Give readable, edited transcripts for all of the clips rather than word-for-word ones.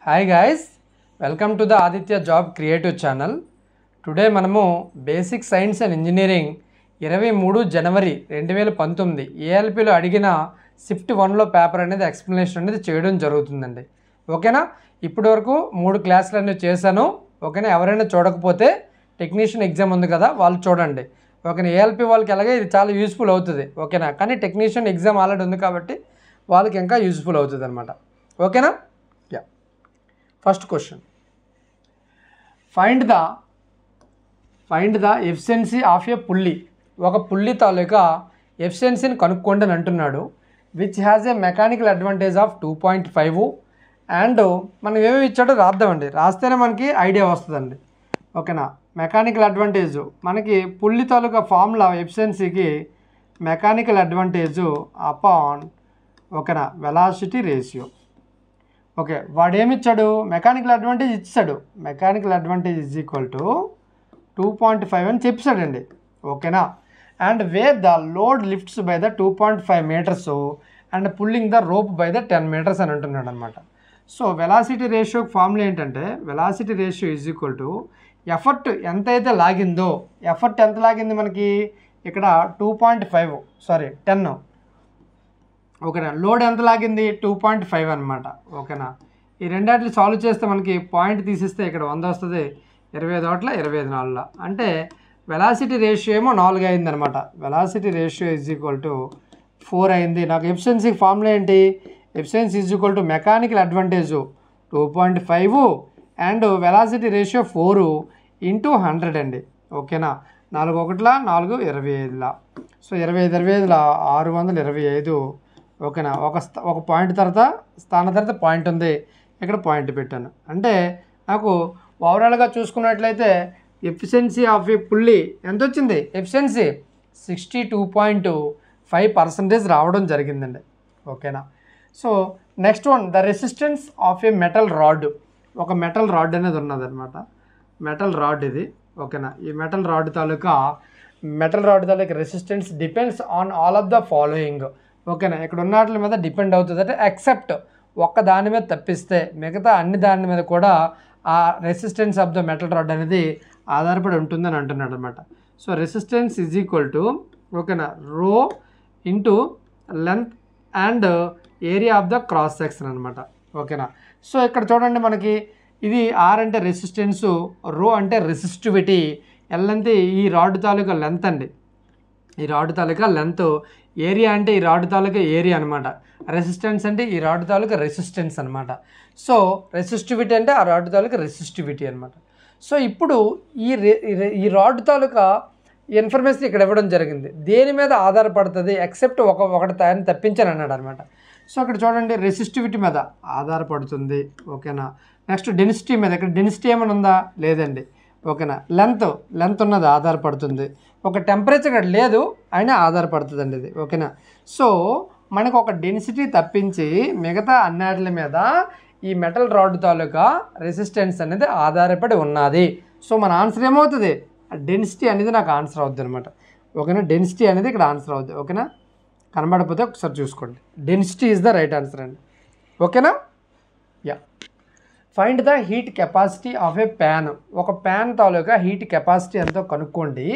Hi guys, welcome to the Aditya Job Creative channel. Today మనము basic science and engineering 23 జనవరి 2019 ఏఎల్పిలో అడిగిన shift 1లో paper అనేది explanation అనేది చేయడం జరుగుతుందండి. ఓకేనా? ఇప్పటి వరకు 3 క్లాసులు అనేవి చేశాను. ఓకేనా? ఎవరైనా చూడకపోతే టెక్నీషియన్ ఎగ్జామ్ ఉంది కదా, వాళ్ళు చూడండి. ఓకేనా? ఏఎల్పి వాళ్ళకి అలాగే ఇది చాలా యూస్ఫుల్ అవుతుంది. ఓకేనా? కానీ టెక్నీషియన్ ఎగ్జామ్ ఆల్రెడీ ఉంది కాబట్టి వాళ్ళకి ఇంకా యూస్ఫుల్ అవుతుంది అనమాట. ఓకేనా? First question, find the efficiency of a pulley. ఒక పుల్లి తాలూకా ఎఫిషియన్సీని కనుక్కోండి అని అంటున్నాడు. Which has a mechanical advantage of 2.5 and మనం ఏమేమి ఇచ్చాడో రాద్దామండి. రాస్తేనే మనకి ఐడియా వస్తుందండి. ఓకేనా? మెకానికల్ అడ్వాంటేజ్ మనకి పుల్లి తాలూకా ఫార్ములా ఎఫిషియన్సీకి మెకానికల్ అడ్వాంటేజు అపాన్ ఓకేనా వెలాసిటీ రేషియో. ఓకే, వాడు ఏమిచ్చాడు? మెకానికల్ అడ్వాంటేజ్ ఇచ్చాడు. Mechanical advantage is equal to 2.5 అని చెప్పాడండి. ఓకేనా? And where the load lifts by the 2.5 metres and pulling the rope by the 10 metres అని అంటున్నాడు అనమాట. సో వెలాసిటీ రేషియోకి ఫార్ములా ఏంటంటే velocity ratio is equal to effort ఎంతైతే లాగిందో, ఎఫర్ట్ ఎంత లాగింది మనకి ఇక్కడ 10. ఓకేనా? లోడ్ ఎంత లాగింది 2.5 అనమాట. ఓకేనా? ఈ రెండాటిని సాల్వ్ చేస్తే మనకి పాయింట్ తీసిస్తే ఇక్కడ 100 వస్తుంది. 25 అంటే వెలాసిటీ రేషియో ఏమో 4 అయింది అనమాట. Velocity ratio is equal to 4 అయింది. నాకు ఎఫిషియన్సీకి ఫార్ములా ఏంటి? Efficiency is equal to mechanical advantage 2.5 and velocity ratio 4 into 100 అండి. ఓకేనా? 4 1 4 25. సో 25 625. ఓకేనా? ఒక పాయింట్ తర్వాత స్థానం తర్వాత పాయింట్ ఉంది, ఇక్కడ పాయింట్ పెట్టాను. అంటే నాకు ఓవరాల్గా చూసుకున్నట్లయితే ఎఫిషియన్సీ ఆఫ్ ఏ పుల్లి ఎంత వచ్చింది? ఎఫిషియన్సీ 62.5% రావడం జరిగిందండి. ఓకేనా? So next one, the resistance of A metal rod. ఒక మెటల్ రాడ్ అనేది ఉన్నదన్నమాట. మెటల్ రాడ్ ఇది. ఓకేనా? ఈ metal rod taluka resistance depends on all of the following. ఓకేనా? ఇక్కడ ఉన్న వాటి మీద డిపెండ్ అవుతుంది. అంటే ఎక్సెప్ట్ ఒక్క దాని మీద తప్పిస్తే మిగతా అన్ని దాని మీద కూడా ఆ resistance of the metal rod అనేది ఆధారపడి ఉంటుందని అంటున్నాడు అనమాట. So resistance is equal to ఓకేనా rho into length and area of the cross section అనమాట. ఓకేనా? సో ఇక్కడ చూడండి, మనకి ఇది ఆర్ అంటే రెసిస్టెన్సు, రో అంటే రెసిస్టివిటీ, ఎల్ అంటే ఈ రాడ్ తాలూకా లెంత్ అండి. ఈ రాడ్ తాలూకా లెంత్, ఏరియా అంటే ఈ రాడ్ తాలూకా ఏరియా అనమాట. రెసిస్టెన్స్ అంటే ఈ రాడ్ తాలూకా రెసిస్టెన్స్ అనమాట. సో రెసిస్టివిటీ అంటే ఆ రాడ్ తాలూకా రెసిస్టివిటీ అనమాట. సో ఇప్పుడు ఈ రాడ్ తాలూకా ఇన్ఫర్మేషన్ ఇక్కడ ఇవ్వడం జరిగింది. దేని మీద ఆధారపడుతుంది ఎక్సెప్ట్ ఒకటి తయారు తప్పించాను అన్నాడు అనమాట. సో ఇక్కడ చూడండి, రెసిస్టివిటీ మీద ఆధారపడుతుంది. ఓకేనా? నెక్స్ట్ డెన్సిటీ మీద, ఇక్కడ డెన్సిటీ ఏమైనా ఉందా? లేదండి. ఓకేనా? లెంత్ ఉన్నది ఆధారపడుతుంది. ఒక టెంపరేచర్ ఇక్కడ లేదు అయినా ఆధారపడుతుంది అండి ఇది. ఓకేనా? సో మనకు ఒక డెన్సిటీ తప్పించి మిగతా అన్నిటి మీద ఈ మెటల్ రాడ్ తాలూకా రెసిస్టెన్స్ అనేది ఆధారపడి ఉన్నది. సో మన ఆన్సర్ ఏమవుతుంది? డెన్సిటీ అనేది నాకు ఆన్సర్ అవుద్ది అనమాట. ఓకేనా? డెన్సిటీ అనేది ఇక్కడ ఆన్సర్ అవుద్ది. ఓకేనా? కనబడకపోతే ఒకసారి చూసుకోండి. Density is the right answer అండి. ఓకేనా? Yeah. Find the heat capacity of a pan. ఒక ప్యాన్ తాలూకా హీట్ కెపాసిటీ ఎంతో కనుక్కోండి.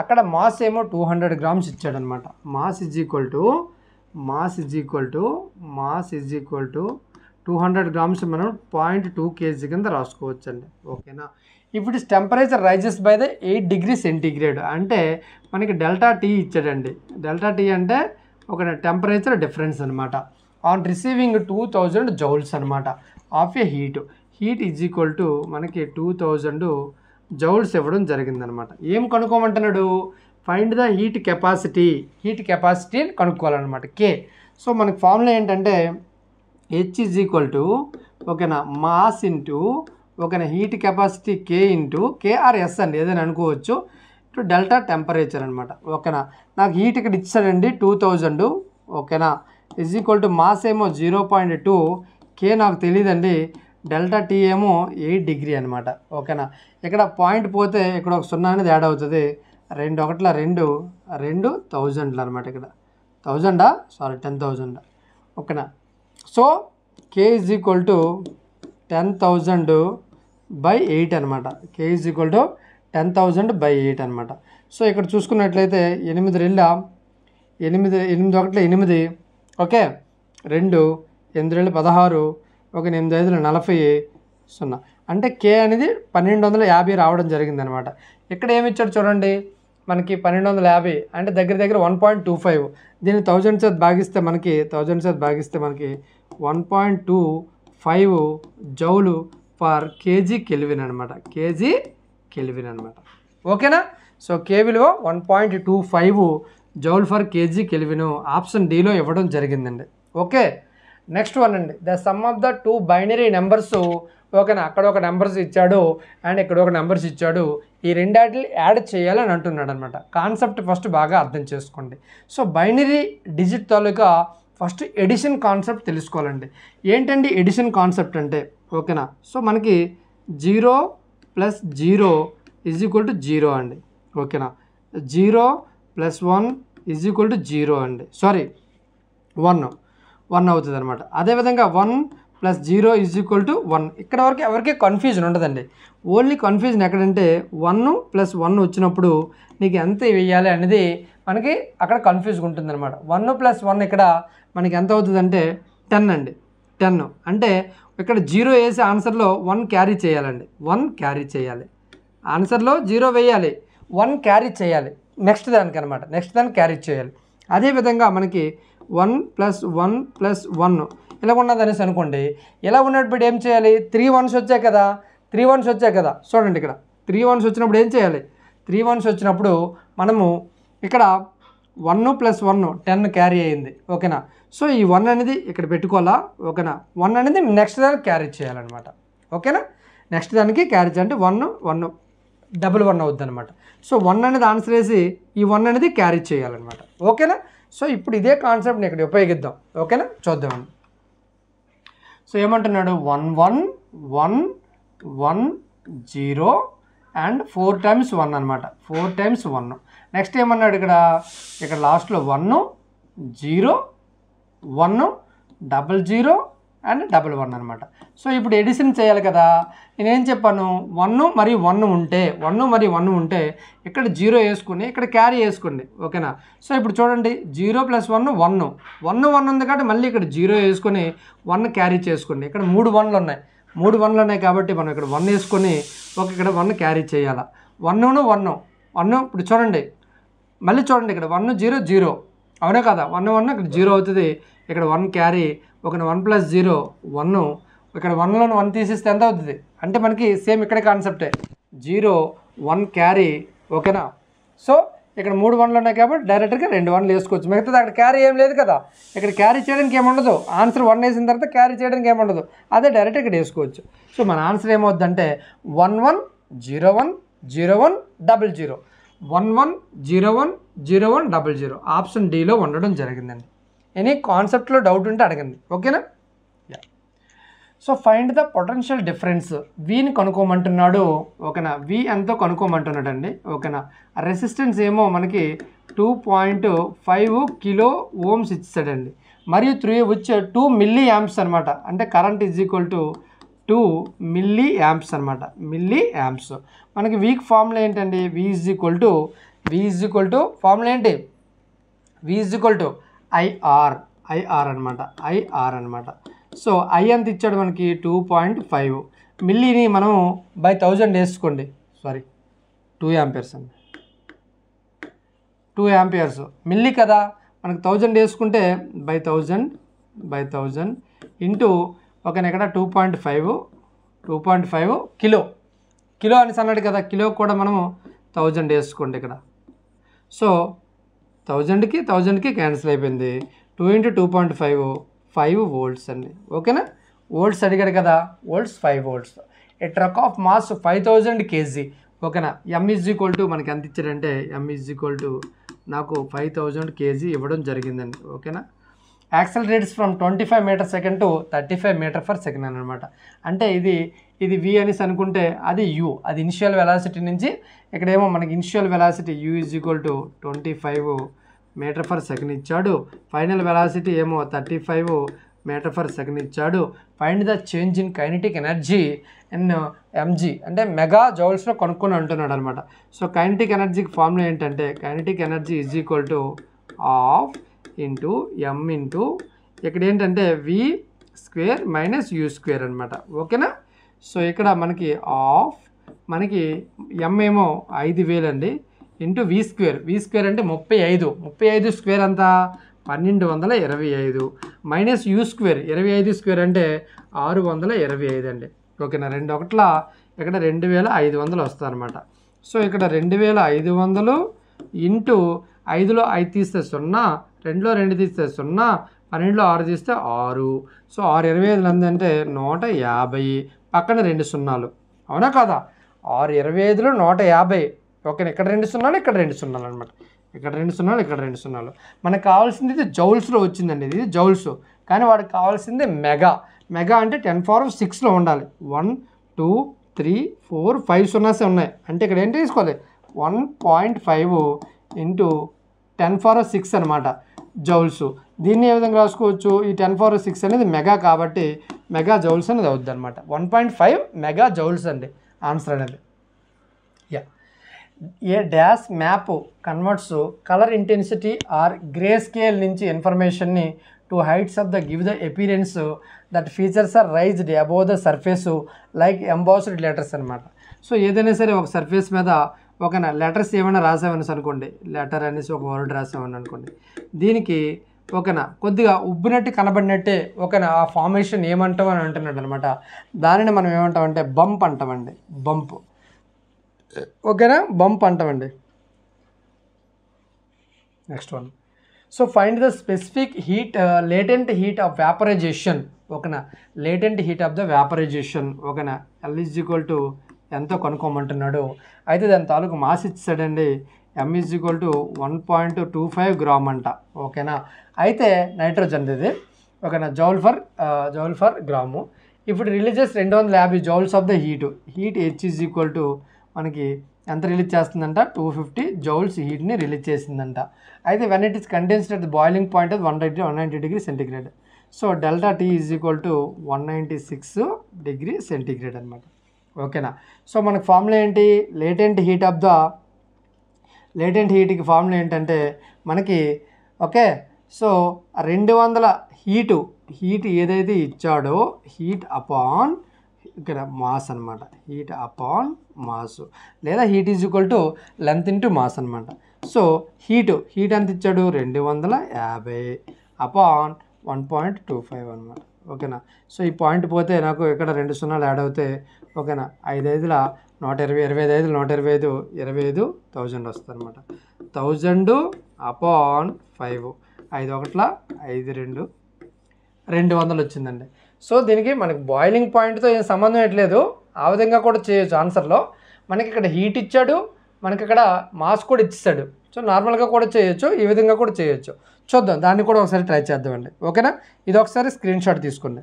అక్కడ మాస్ ఏమో 200 grams ఇచ్చాడనమాట. Mass is equal to 200 grams మనం 0.2 kg కింద రాసుకోవచ్చు అండి. ఓకేనా? If it is temperature rises by the 8 degrees centigrade అంటే మనకి డెల్టా టీ ఇచ్చాడండి. డెల్టా టీ అంటే ఒక టెంపరేచర్ డిఫరెన్స్ అనమాట. ఆన్ రిసీవింగ్ 2000 joules అనమాట of a heat is equal to మనకి 2000 joules ఇవ్వడం జరిగిందనమాట. ఏం కనుక్కోమంటున్నాడు? ఫైండ్ ద హీట్ కెపాసిటీ కనుక్కోవాలన్నమాట. కే. సో మనకి ఫార్ములా ఏంటంటే హెచ్ ఈజ్ ఈక్వల్ టు ఓకేనా మాస్ ఇంటూ ఓకేనా heat capacity K into KRS అండి, ఏదైనా అనుకోవచ్చు, టు డెల్టా టెంపరేచర్ అనమాట. ఓకేనా? నాకు హీట్ ఇక్కడ ఇచ్చాడండి 2000. ఓకేనా? ఈజ్ ఈక్వల్ టు మాస్ ఏమో 0.2, కే నాకు తెలియదండి, డెల్టా టీ ఏమో 8 degree అనమాట. ఓకేనా? ఇక్కడ పాయింట్ పోతే ఇక్కడ ఒక 0 అనేది యాడ్ అవుతుంది. 2 1 2 1000 అనమాట. ఇక్కడ 1000 10,000. ఓకేనా? So K is equal to 10,000/8 అనమాట. k ఈజ్ ఈక్వల్ టు 10,000/8 అనమాట. సో ఇక్కడ చూసుకున్నట్లయితే 8 2 8 8 1 8, ఓకే, 2 8 2 16, 1 8 5 40 0. అంటే k అనేది 1250 రావడం జరిగిందనమాట. ఇక్కడ ఏమి ఇచ్చాడు చూడండి, మనకి 1250 అంటే దగ్గర దగ్గర 1.25. దీన్ని 1000 చేత భాగిస్తే మనకి 1.25 జౌలు పర్ కేజీ కెల్విన్ అనమాట. కేజీ కెల్విన్ అనమాట. ఓకేనా? సో కే విలువ 1.25 joule per kg kelvin. Option డీలో ఇవ్వడం జరిగిందండి. ఓకే, నెక్స్ట్ వన్ అండి, the sum of the 2 binary numbers. ఓకేనా, అక్కడ ఒక నెంబర్స్ ఇచ్చాడు అండ్ ఇక్కడ ఒక నెంబర్స్ ఇచ్చాడు. ఈ రెండాటిని యాడ్ చేయాలని అంటున్నాడు అనమాట. కాన్సెప్ట్ ఫస్ట్ బాగా అర్థం చేసుకోండి. సో బైనరీ డిజిట్ తాలూకా ఫస్ట్ ఎడిషన్ కాన్సెప్ట్ తెలుసుకోవాలండి. ఏంటండి ఎడిషన్ కాన్సెప్ట్ అంటే? ఓకేనా, సో మనకి 0 + 0 = 0 అండి. ఓకేనా, 0 + 1 = 0 అండి. సారీ, 1 అవుతుంది అనమాట. అదేవిధంగా 1 + 0 = 1. ఇక్కడ వరకు ఎవరికి కన్ఫ్యూజన్ ఉండదండి. ఓన్లీ కన్ఫ్యూజన్ ఎక్కడంటే 1 + 1 వచ్చినప్పుడు నీకు ఎంత వేయాలి అనేది మనకి అక్కడ కన్ఫ్యూజ్గా ఉంటుంది అనమాట. 1 + 1 ఇక్కడ మనకి ఎంత అవుతుందంటే 10 అండి. 10 అంటే ఇక్కడ 0 వేసి ఆన్సర్లో 1 క్యారీ చేయాలండి. 1 క్యారీ చేయాలి, ఆన్సర్లో 0 వేయాలి, 1 క్యారీ చేయాలి. నెక్స్ట్ దానికి అనమాట, నెక్స్ట్ దాన్ని క్యారీ చేయాలి. అదేవిధంగా మనకి 1 + 1 + 1 ఇలా ఉన్నదనేసి అనుకోండి. ఇలా ఉన్నప్పుడు ఏం చేయాలి? 3 1s వచ్చాయి కదా, 3 1s వచ్చాయి కదా. చూడండి, ఇక్కడ 3 1s వచ్చినప్పుడు ఏం చేయాలి? 3 1s వచ్చినప్పుడు మనము ఇక్కడ 1 + 1 10 క్యారీ అయ్యింది. ఓకేనా, సో ఈ 1 అనేది ఇక్కడ పెట్టుకోవాలా. ఓకేనా, 1 అనేది నెక్స్ట్ దానికి క్యారీ చేయాలన్నమాట. ఓకేనా, నెక్స్ట్ దానికి క్యారీ చేయాలంటే 1 1 డబుల్ 1 అవుద్ది అనమాట. సో 1 అనేది ఆన్సర్ వేసి ఈ 1 అనేది క్యారీ చేయాలన్నమాట. ఓకేనా, సో ఇప్పుడు ఇదే కాన్సెప్ట్ని ఇక్కడ ఉపయోగిద్దాం. ఓకేనా, చూద్దామండి. సో ఏమంటున్నాడు? 1 1 1 1 0 అండ్ 4 times 1 అనమాట. 4 times 1. నెక్స్ట్ ఏమన్నాడు ఇక్కడ లాస్ట్లో 1 0 1 00 అండ్ 11 అనమాట. సో ఇప్పుడు ఎడిషన్ చేయాలి కదా. నేనేం చెప్పాను? 1 మరియు 1 ఉంటే ఇక్కడ 0 వేసుకుని ఇక్కడ క్యారీ వేసుకోండి. ఓకేనా, సో ఇప్పుడు చూడండి, 0 + 1 1 ఉంది కాబట్టి మళ్ళీ ఇక్కడ 0 వేసుకొని 1 క్యారీ చేసుకోండి. ఇక్కడ 3 1లు ఉన్నాయి కాబట్టి మనం ఇక్కడ 1 వేసుకొని ఇక్కడ 1 క్యారీ చేయాలి. 1 ఇప్పుడు చూడండి, మళ్ళీ చూడండి, ఇక్కడ 1 0 0 అవునా కదా. 1 1 ఇక్కడ 0 అవుతుంది, ఇక్కడ 1 క్యారీ. 1 + 0 1, ఇక్కడ 1లో 1 తీసేస్తే ఎంత అవుతుంది అంటే మనకి సేమ్ ఇక్కడ కాన్సెప్టే, 0 1 క్యారీ. ఓకేనా, సో ఇక్కడ 3 1లు ఉన్నాయి కాబట్టి డైరెక్ట్గా 2 1లు వేసుకోవచ్చు. మిగతాది అక్కడ క్యారీ ఏం లేదు కదా, ఇక్కడ క్యారీ చేయడానికి ఏముండదు. ఆన్సర్ 1 వేసిన తర్వాత క్యారీ చేయడానికి ఏముండదు, అదే డైరెక్ట్ ఇక్కడ వేసుకోవచ్చు. సో మన ఆన్సర్ ఏమవుద్దంటే 1 1 0 1 0 1 00 1 1 0 1 0 1 00. ఆప్షన్ డీలో ఉండడం జరిగిందండి. ఎనీ కాన్సెప్ట్లో డౌట్ ఉంటే అడగండి. ఓకేనా. So find the potential difference. వీని కనుక్కోమంటున్నాడు. ఓకేనా, వి ఎంతో కనుక్కోమంటున్నాడు అండి. ఓకేనా, రెసిస్టెన్స్ ఏమో మనకి 2.5 కిలో ఓమ్స్ ఇచ్చాడండి. మరియు 2 మిల్లీ యాంప్స్ అనమాట. అంటే current is equal to 2 milliamps అనమాట. Milliamps. మనకి వీక్ ఫార్ములా ఏంటండి? V is equal to formula ఏంటి? V is equal to IR అనమాట. సో ఐ ఎంత ఇచ్చాడు మనకి? 2.5. మిల్లీని మనం బై 1000 వేసుకోండి. సారీ, 2 యాంపియర్స్ అండి. 2 యాంపియర్స్ మిల్లీ కదా, మనకు 1000 వేసుకుంటే బై 1000 ఇంటూ ఓకేనా. ఇక్కడ 2.5 కిలో అనేసి అన్నాడు కదా. కిలో కూడా మనము 1000 వేసుకోండి ఇక్కడ. సో 1000కి క్యాన్సిల్ అయిపోయింది. 2 × 2.5 5 volts అండి. ఓకేనా, వోల్ట్స్ అడిగాడు కదా, volts 5 volts. A truck of mass 5000 kg. ఓకేనా, ఎమ్ ఈజ్ ఈక్వల్ టు మనకి ఎంత ఇచ్చాడంటే ఎమ్ ఈజ్ ఈక్వల్ టు నాకు 5000 kg ఇవ్వడం జరిగిందండి. ఓకేనా, accelerates from 25 meter second to 35 meter per second అనమాట. అంటే ఇది వి అనేసి అనుకుంటే అది యూ, అది ఇనిషియల్ వెలాసిటీ నుంచి ఇక్కడేమో మనకి initial velocity U is equal to 25 meter per second ఇచ్చాడు. ఫైనల్ వెలాసిటీ ఏమో 35 మీటర్ పర్ సెకండ్ ఇచ్చాడు. Find the change in kinetic energy in MG అంటే మెగా జౌల్స్లో కనుక్కొని అంటున్నాడు అనమాట. సో కైనెటిక్ ఎనర్జీకి ఫార్ములా ఏంటంటే kinetic energy is equal to half into M into ఇక్కడ ఏంటంటే V square minus you square అనమాట. ఓకేనా. సో ఇక్కడ మనకి హాఫ్ మనకి ఎం ఏమో 5000 అండి ఇంటూ వి స్క్వేర్ అంటే 35 స్క్వేర్ అంతా 1225 మైనస్ యూ స్క్వేర్ 25 స్క్వేర్ అంటే 625 అండి. ఓకేనా. 2 ఒకట్ల ఇక్కడ 2500 వస్తుంది అనమాట. సో ఇక్కడ 2500 ఇంటూ 5లో 5 తీస్తే 0, 2లో 2 తీస్తే 0, 12లో 6 తీస్తే 6. సో 625 అంటే 150, పక్కన 2 సున్నాలు, అవునా కదా. 625లో 150. ఓకేనా. ఇక్కడ 2 సున్నాలు, ఇక్కడ 2 సున్నాలు అనమాట. ఇక్కడ 2 సున్నాలు, ఇక్కడ 2 సున్నాలు. మనకు కావాల్సింది ఇది జౌల్స్లో వచ్చిందండి, ఇది జౌల్స్. కానీ వాడికి కావాల్సింది మెగా. మెగా అంటే 10⁶లో ఉండాలి. 1 2 3 4 5 సున్నాసే ఉన్నాయి అంటే ఇక్కడ ఏంటి తీసుకోవాలి 1.5 ఇంటూ 10⁶ అనమాట జౌల్స్. దీన్ని ఏ విధంగా రాసుకోవచ్చు, ఈ 10⁶ అనేది మెగా కాబట్టి మెగా జౌల్స్ అనేది అవుద్ది అనమాట. 1.5 మెగా జౌల్స్ అండి ఆన్సర్ అనేది. Yeah. A dash map converts colour intensity or grey scale నుంచి ఇన్ఫర్మేషన్ని to heights of the give the appearance that features are raised above the surface like embossed letters అనమాట. So ఏదైనా సరే ఒక surface మీద ఒక లెటర్స్ ఏమైనా రాసామని అనుకోండి, లెటర్ అనేసి ఒక వర్డ్ రాసామని అనుకోండి, దీనికి ఓకేనా కొద్దిగా ఉబ్బినట్టు కనబడినట్టే ఓకేనా ఆ ఫార్మేషన్ ఏమంటాం అని అంటున్నాడు అనమాట. దానిని మనం ఏమంటామంటే బంప్ అంటామండి, బంప్. ఓకేనా, బంప్ అంటామండి. Next one. So find the specific heat latent heat of vaporisation. ఓకేనా, latent heat of the vaporisation. ఓకేనా, L = ఎంతో కనుక్కోమంటున్నాడు. అయితే దాని తాలూకు మాస్ ఇచ్చాడండి, M = 1.25 గ్రామ్ అంట. ఓకేనా. అయితే నైట్రోజన్ ఇది ఓకేనా, జౌల్ ఫర్ గ్రాము. ఇప్పుడు releases 250 joules of the heat H = మనకి ఎంత రిలీజ్ చేస్తుందంట 250 జౌల్స్ హీట్ని రిలీజ్ చేసిందంట. అయితే when it is condensed at the boiling point of 190 degree centigrade. So ∆T = 196 degree centigrade అనమాట. ఓకేనా. సో మనకు ఫార్ములా ఏంటి, లేటెంట్ హీట్కి ఫార్ములా ఏంటంటే మనకి ఓకే. సో 200 హీట్ ఏదైతే ఇచ్చాడో హీట్ అపాన్ ఇక్కడ మాస్ అనమాట, హీట్ అపాన్ మాస్ లేదా హీట్ = లెంత్ ఇంటూ మాస్ అనమాట. సో హీట్ ఎంత ఇచ్చాడు 250 అపాన్ 1.25 అనమాట. ఓకేనా. సో ఈ పాయింట్ పోతే నాకు ఇక్కడ 2 సున్నాలు యాడ్ అవుతాయి. ఓకేనా. 5 5ల 120, 25 125, 25,000 వస్తుంది అనమాట. 1000 అపాన్ 5, 5 1ల 5 2, 200 వచ్చిందండి. సో దీనికి మనకి బాయిలింగ్ పాయింట్తో ఏం సంబంధం ఎట్లేదు, ఆ విధంగా కూడా చేయొచ్చు. ఆన్సర్లో మనకి ఇక్కడ హీట్ ఇచ్చాడు, మనకి ఇక్కడ మాస్ కూడా ఇచ్చాడు. సో నార్మల్గా కూడా చేయొచ్చు, ఈ విధంగా కూడా చేయొచ్చు. చూద్దాం, దాన్ని కూడా ఒకసారి ట్రై చేద్దామండి. ఓకేనా. ఇది ఒకసారి స్క్రీన్ షాట్ తీసుకోండి.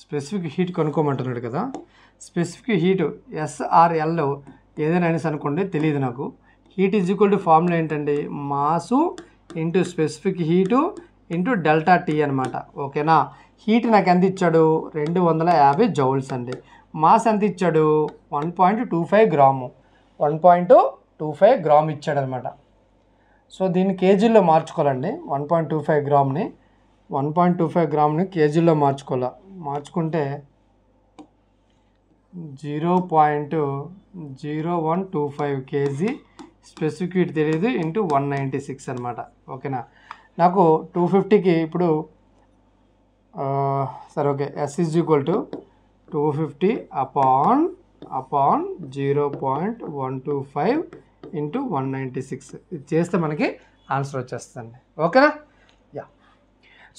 స్పెసిఫిక్ హీట్ కనుక్కోమంటున్నాడు కదా. స్పెసిఫిక్ హీట్ SRL ఏదైనా అనేసి అనుకోండి, తెలియదు నాకు. హీట్ = ఫార్ములా ఏంటండి, mass into specific heat into ∆T అనమాట. ఓకేనా. హీట్ నాకు ఎంత ఇచ్చాడు 250 జౌల్స్ అండి. మాస్ ఎంత ఇచ్చాడు 1.25 గ్రాము, 1.25 గ్రామ్ ఇచ్చాడు అనమాట. సో దీన్ని కేజీల్లో మార్చుకోవాలండి. 1.25 గ్రామ్ని కేజీల్లో మార్చుకుంటే 0.0125 కేజీ స్పెసిఫిక్ హీట్ తెలియదు ఇంటూ 196 అనమాట. ఓకేనా. నాకు 250కి ఇప్పుడు సరే ఓకే, S = 250 అపాన్ 0.125 ఇంటూ 196. ఇది చేస్తే మనకి ఆన్సర్ వచ్చేస్తుంది. ఓకేనా. Yeah.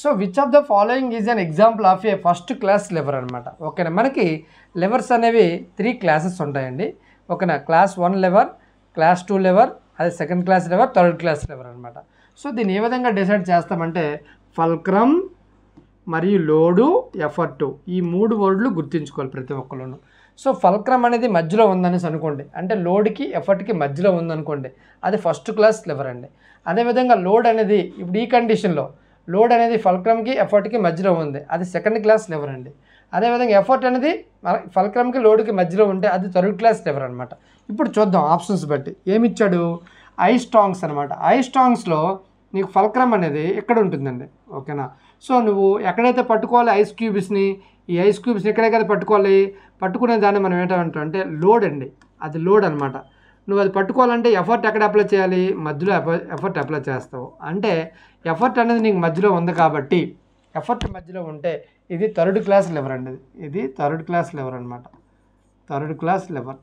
So which of the following is an example of A first class lever అనమాట. ఓకేనా. మనకి లివర్స్ అనేవి 3 క్లాసెస్ ఉంటాయండి. ఓకేనా. క్లాస్ 1 లివర్, క్లాస్ 2 లివర్, అదే second class liver, third class lever అనమాట. సో దీన్ని ఏ విధంగా డిసైడ్ చేస్తామంటే ఫల్క్రమ్ మరియు లోడు ఎఫర్టు ఈ 3 వర్డ్లు గుర్తుంచుకోవాలి ప్రతి ఒక్కళ్ళను. సో ఫల్క్రమ్ అనేది మధ్యలో ఉందనేసి అనుకోండి, అంటే లోడ్కి ఎఫర్ట్కి మధ్యలో ఉందనుకోండి, అది ఫస్ట్ క్లాస్ లివర్ అండి. అదేవిధంగా లోడ్ అనేది ఇప్పుడు ఈ కండిషన్లో లోడ్ అనేది ఫల్క్రమ్కి ఎఫర్ట్కి మధ్యలో ఉంది, అది సెకండ్ క్లాస్ లివర్ అండి. అదేవిధంగా ఎఫర్ట్ అనేది ఫల్క్రమ్కి లోడ్కి మధ్యలో ఉంటే అది థర్డ్ క్లాస్ లివర్ అనమాట. ఇప్పుడు చూద్దాం ఆప్షన్స్ బట్టి ఏమిచ్చాడు. ఐ స్ట్రాంగ్స్ అనమాట. ఐ స్ట్రాంగ్స్లో నీకు ఫల్క్రమ్ అనేది ఎక్కడ ఉంటుందండి, ఓకేనా. సో నువ్వు ఎక్కడైతే పట్టుకోవాలి ఐస్ క్యూబ్స్ని, ఈ ఐస్ క్యూబ్స్ని ఎక్కడే కదా పట్టుకోవాలి, పట్టుకునే దాన్ని మనం ఏంటంటాం అంటే లోడ్ అండి, అది లోడ్ అనమాట. నువ్వు అది పట్టుకోవాలంటే ఎఫర్ట్ ఎక్కడ అప్లై చేయాలి, మధ్యలో ఎఫర్ట్ అప్లై చేస్తావు. అంటే ఎఫర్ట్ అనేది నీకు మధ్యలో ఉంది కాబట్టి, ఎఫర్ట్ మధ్యలో ఉంటే ఇది థర్డ్ క్లాస్ లివర్ అండి. ఇది థర్డ్ క్లాస్ లివర్ అనమాట. థర్డ్ క్లాస్ లివర్,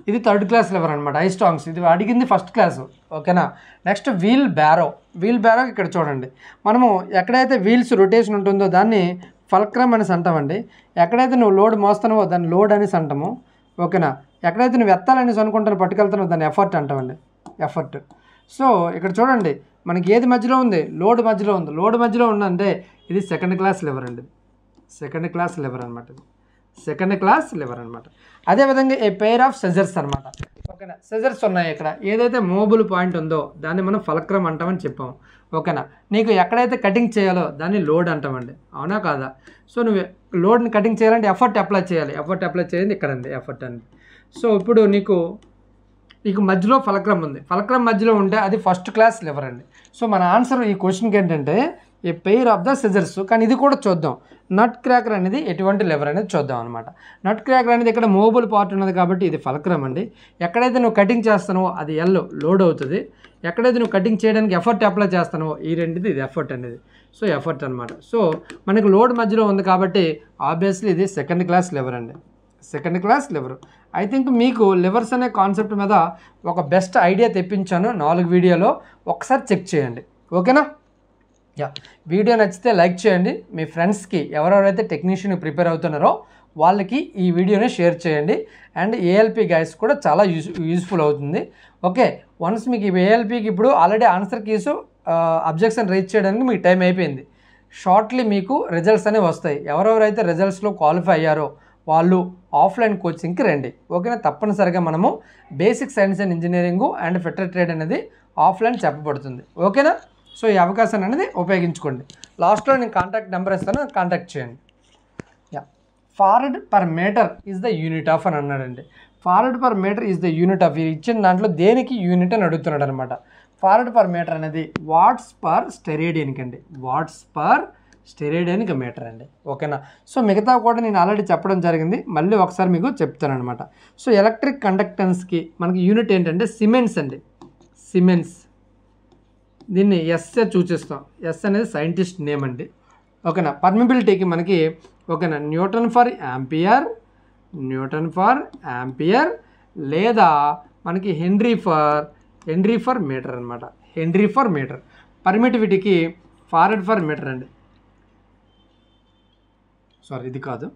ఇది థర్డ్ క్లాస్ లివర్ అనమాట. ఐ స్ట్రాంగ్స్ ఇది అడిగింది ఫస్ట్ క్లాసు, ఓకేనా. Next wheelbarrow. Wheelbarrow ఇక్కడ చూడండి, మనము ఎక్కడైతే వీల్స్ రొటేషన్ ఉంటుందో దాన్ని ఫల్క్రమ్ అనేసి అంటామండి. ఎక్కడైతే నువ్వు లోడ్ మోస్తున్నావో దాన్ని లోడ్ అనేసి అంటాము, ఓకేనా. ఎక్కడైతే నువ్వు ఎత్తాలనేసి అనుకుంటాను పట్టుకెళ్తానో దాన్ని ఎఫర్ట్ అంటామండి, ఎఫర్ట్. సో ఇక్కడ చూడండి మనకి ఏది మధ్యలో ఉంది, లోడ్ మధ్యలో ఉంది. లోడ్ మధ్యలో ఉందంటే ఇది సెకండ్ క్లాస్ లివర్ అండి, సెకండ్ క్లాస్ లివర్ అనమాట. ఇది సెకండ్ క్లాస్ లివర్ అనమాట. అదేవిధంగా ఏ పెయిర్ ఆఫ్ సెజర్స్ అనమాట, ఓకేనా. సెజర్స్ ఉన్నాయి ఇక్కడ, ఏదైతే మూవబుల్ పాయింట్ ఉందో దాన్ని మనం ఫల్క్రమ్ అంటామని చెప్పాము, ఓకేనా. నీకు ఎక్కడైతే కటింగ్ చేయాలో దాన్ని లోడ్ అంటామండి, అవునా కాదా. సో నువ్వు లోడ్ని కటింగ్ చేయాలంటే ఎఫర్ట్ అప్లై చేయాలి, ఎఫర్ట్ అప్లై చేయండి ఇక్కడ అండి ఎఫర్ట్ అనేది. సో ఇప్పుడు నీకు మధ్యలో ఫల్క్రమ్ ఉంది, ఫల్క్రమ్ మధ్యలో ఉంటే అది ఫస్ట్ క్లాస్ లివర్ అండి. సో మన ఆన్సర్ ఈ క్వశ్చన్కి ఏంటంటే ఏ పెయిర్ ఆఫ్ ద సెజర్స్. కానీ ఇది కూడా చూద్దాం, నట్ క్రాకర్ అనేది ఎటువంటి లివర్ అనేది చూద్దాం అనమాట. నట్ క్రాకర్ అనేది ఇక్కడ మూవబుల్ పార్ట్ ఉన్నది కాబట్టి ఇది ఫల్క్రమ్ అండి. ఎక్కడైతే నువ్వు కటింగ్ చేస్తానో అది లోడ్ అవుతుంది, ఎక్కడైతే నువ్వు కటింగ్ చేయడానికి ఎఫర్ట్ అప్లై చేస్తానో ఈ రెండుది ఇది ఎఫర్ట్ అనేది. సో ఎఫర్ట్ అనమాట. సో మనకి లోడ్ మధ్యలో ఉంది కాబట్టి ఆబ్వియస్లీ ఇది సెకండ్ క్లాస్ లివర్ అండి, second class liver. I think మీకు లివర్స్ అనే కాన్సెప్ట్ మీద ఒక బెస్ట్ ఐడియా తెప్పించాను 4 వీడియోలో, ఒకసారి చెక్ చేయండి, ఓకేనా. యా, వీడియో నచ్చితే లైక్ చేయండి, మీ ఫ్రెండ్స్కి ఎవరెవరైతే టెక్నీషియన్ ప్రిపేర్ అవుతున్నారో వాళ్ళకి ఈ వీడియోని షేర్ చేయండి. అండ్ ఏఎల్పి గైస్ కూడా చాలా యూస్ఫుల్ అవుతుంది, ఓకే. వన్స్ మీకు ఈ ఏఎల్పికి ఇప్పుడు already answer keys objection raise చేయడానికి మీకు టైం అయిపోయింది. షార్ట్లీ మీకు రిజల్ట్స్ అనేవి వస్తాయి. ఎవరెవరైతే రిజల్ట్స్లో క్వాలిఫై అయ్యారో వాళ్ళు ఆఫ్లైన్ కోచింగ్కి రండి, ఓకేనా. తప్పనిసరిగా మనము basic science and engineering and fitter trade అనేది ఆఫ్లైన్ చెప్పబడుతుంది, ఓకేనా. సో ఈ అవకాశాన్ని అనేది ఉపయోగించుకోండి. లాస్ట్లో నేను కాంటాక్ట్ నెంబర్ ఇస్తాను, కాంటాక్ట్ చేయండి. Yeah, farad per metre is the unit of అని అన్నాడండి. Farad per metre is the unit of, ఇచ్చిన దాంట్లో దేనికి యూనిట్ అని అడుగుతున్నాడు అనమాట. ఫారడ్ పర్ మీటర్ అనేది వాట్స్ పర్ స్టెరేడియన్కి అండి, వాట్స్ పర్ స్టెరేడియన్కి మీటర్ అండి, ఓకేనా. సో మిగతా కూడా నేను ఆల్రెడీ చెప్పడం జరిగింది, మళ్ళీ ఒకసారి మీకు చెప్తాను అనమాట. సో ఎలక్ట్రిక్ కండక్టెన్స్కి మనకి యూనిట్ ఏంటంటే సిమెన్స్ అండి, సిమెన్స్. దీన్ని ఎస్ సూచిస్తాం, ఎస్ అనేది సైంటిస్ట్ నేమ్ అండి, ఓకేనా. పర్మిబిలిటీకి మనకి ఓకేనా newton per ampere, newton per ampere, లేదా మనకి హెన్రీ ఫర్ మీటర్ అనమాట, హెన్రీ ఫర్ మీటర్. పర్మిటివిటీకి ఫారడ్ ఫర్ మీటర్ అండి, సారీ ఇది కాదు,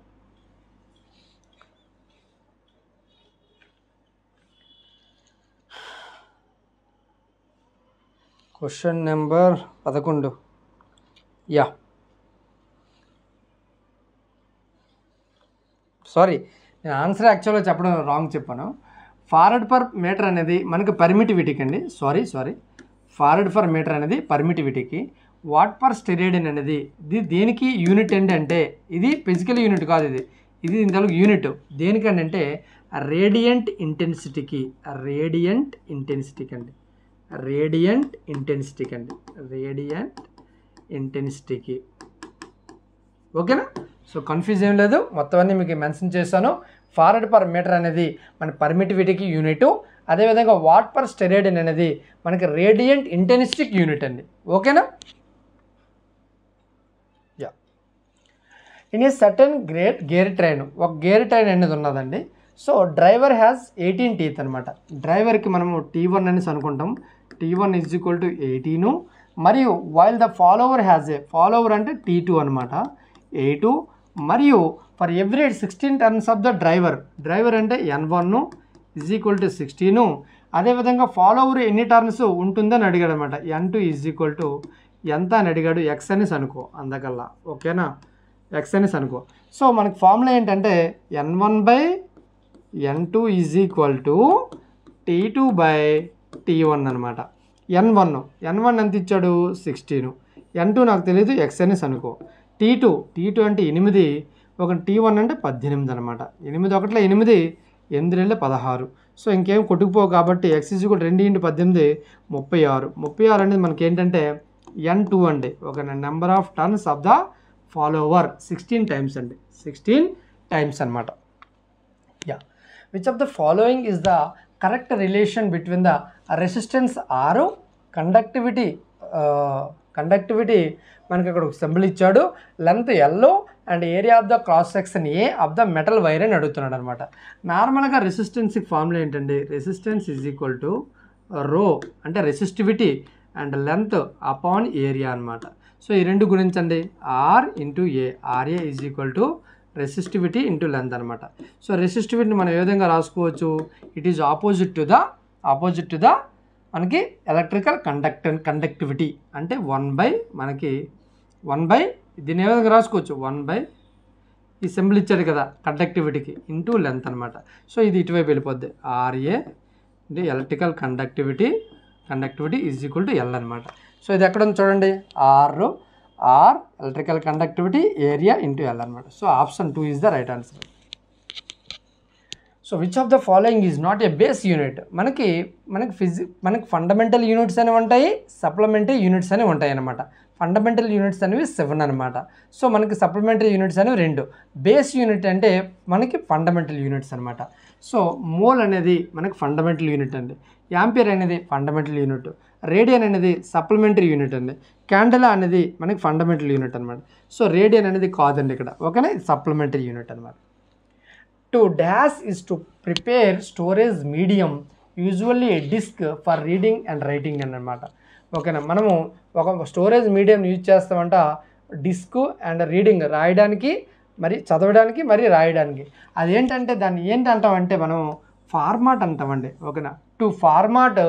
క్వశ్చన్ నెంబర్ 11. యా సారీ, నేను ఆన్సర్ యాక్చువల్గా చెప్పడం రాంగ్ చెప్పాను. ఫారడ్ పర్ మీటర్ అనేది మనకి పర్మిటివిటీకి అండి, సారీ ఫారడ్ పర్ మీటర్ అనేది పర్మిటివిటీకి. వాట్ పర్ స్టెరేడియన్ అనేది ఇది దేనికి యూనిట్ అంటే ఇది ఫిజికల్ యూనిట్ కాదు, ఇది ఇంతలో యూనిట్ దేనికంటే రేడియంట్ ఇంటెన్సిటీకి, రేడియంట్ ఇంటెన్సిటీకి అండి, రేడియంట్ ఇంటెన్సిటీకి, ఓకేనా. సో కన్ఫ్యూజ్ ఏం లేదు, మొత్తం అన్నీ మీకు మెన్షన్ చేశాను. ఫారడ్ పర్ మీటర్ అనేది మన పర్మిటివిటీకి యూనిట్, అదేవిధంగా వాట్ పర్ స్టెరేడియన్ అనేది మనకి రేడియంట్ ఇంటెన్సిటీకి యూనిట్ అండి, ఓకేనా. Yeah, in a certain gear train, ఒక గేర్ ట్రైన్ అనేది ఉన్నదండి. సో డ్రైవర్ హ్యాస్ 18 teeth అనమాట. డ్రైవర్కి మనము T1 అనేసి అనుకుంటాం, T1 ఈజ్ ఈక్వల్ టు 18, మరియు while the follower has follower అంటే T2 అనమాట, 8, మరియు for every 16 turns of the driver అంటే N1 ఈజ్ ఈక్వల్ టు 16. అదేవిధంగా ఫాలోవర్ ఎన్ని టర్న్స్ ఉంటుందని అడిగాడు అనమాట, N2 ఈజ్ ఈక్వల్ టు ఎంత అని అడిగాడు, ఎక్స్ అనేసి అనుకో అందకల్లా, ఓకేనా, ఎక్స్ అనేసి అనుకో. సో మనకి ఫార్ములా ఏంటంటే n1/n2 is equal to T2/T1 అనమాట. n1 ఎంత ఇచ్చాడు 16, n2 నాకు తెలియదు, ఎక్స్ అనేసి అనుకో. T2 అంటే 8, ఒక T1 అంటే 18 అనమాట. 8 1 8, 8 2 16. సో ఇంకేం కొట్టుకుపోవు కాబట్టి x = 2 × 18 36. 36 అనేది మనకి ఏంటంటే n2 అండి, ఒక number of turns of the follower 16 times అండి, 16 టైమ్స్ అనమాట. Yeah, which of the following is the correct relation between the resistance R, conductivity మనకి ఇక్కడ ఒక సింబల్ ఇచ్చాడు, length L and area of the cross section A of the metal wire అని అడుగుతున్నాడు అనమాట. నార్మల్గా రెసిస్టెన్స్కి ఫార్ములా ఏంటండి, resistance is equal to rho అంటే resistivity and length upon area అనమాట. సో ఈ రెండు గురించండి, R into A, RA is equal to resistivity into length అనమాట. సో రెసిస్టివిటీని మనం ఏ విధంగా రాసుకోవచ్చు, it is opposite to the మనకి ఎలక్ట్రికల్ కండక్టివిటీ అంటే 1/, మనకి 1/, దీన్ని ఏ విధంగా రాసుకోవచ్చు 1/, ఈ సింబల్ ఇచ్చాడు కదా కండక్టివిటీకి, ఇంటూ లెంత్ అనమాట. సో ఇది ఇటువైపు వెళ్ళిపోద్ది, ఆర్ఏ అంటే electrical conductivity is equal to L అనమాట. సో ఇది ఎక్కడ ఉంది చూడండి, R electrical conductivity area into L అనమాట. So option 2 is the right answer. So which of the following is not a base unit, మనకి ఫండమెంటల్ యూనిట్స్ అనేవి ఉంటాయి, supplementary units అనేవి ఉంటాయి అన్నమాట. ఫండమెంటల్ యూనిట్స్ అనేవి 7 అనమాట. సో మనకి సప్లిమెంటరీ యూనిట్స్ అనేవి 2, బేస్ యూనిట్ అంటే మనకి ఫండమెంటల్ యూనిట్స్ అనమాట. సో మోల్ అనేది మనకి ఫండమెంటల్ యూనిట్ అండి, యాంపియర్ అనేది ఫండమెంటల్ యూనిట్, రేడియన్ అనేది సప్లిమెంటరీ యూనిట్ అండి, క్యాండెలా అనేది మనకి ఫండమెంటల్ యూనిట్ అనమాట. సో రేడియన్ అనేది కాదండి ఇక్కడ, ఓకేనా, ఇది సప్లిమెంటరీ యూనిట్ అనమాట. To dash is to prepare storage medium, usually a disk for reading and writing అన్నమాట. ఓకేనా, మనము ఒక స్టోరేజ్ మీడియం యూజ్ చేస్తామంట డిస్క్ అండ్ రీడింగ్, రాయడానికి మరి చదవడానికి మరి రాయడానికి. అదేంటంటే దాన్ని ఏంటంటామంటే మనం ఫార్మాట్ అంటామండి, ఓకేనా. To format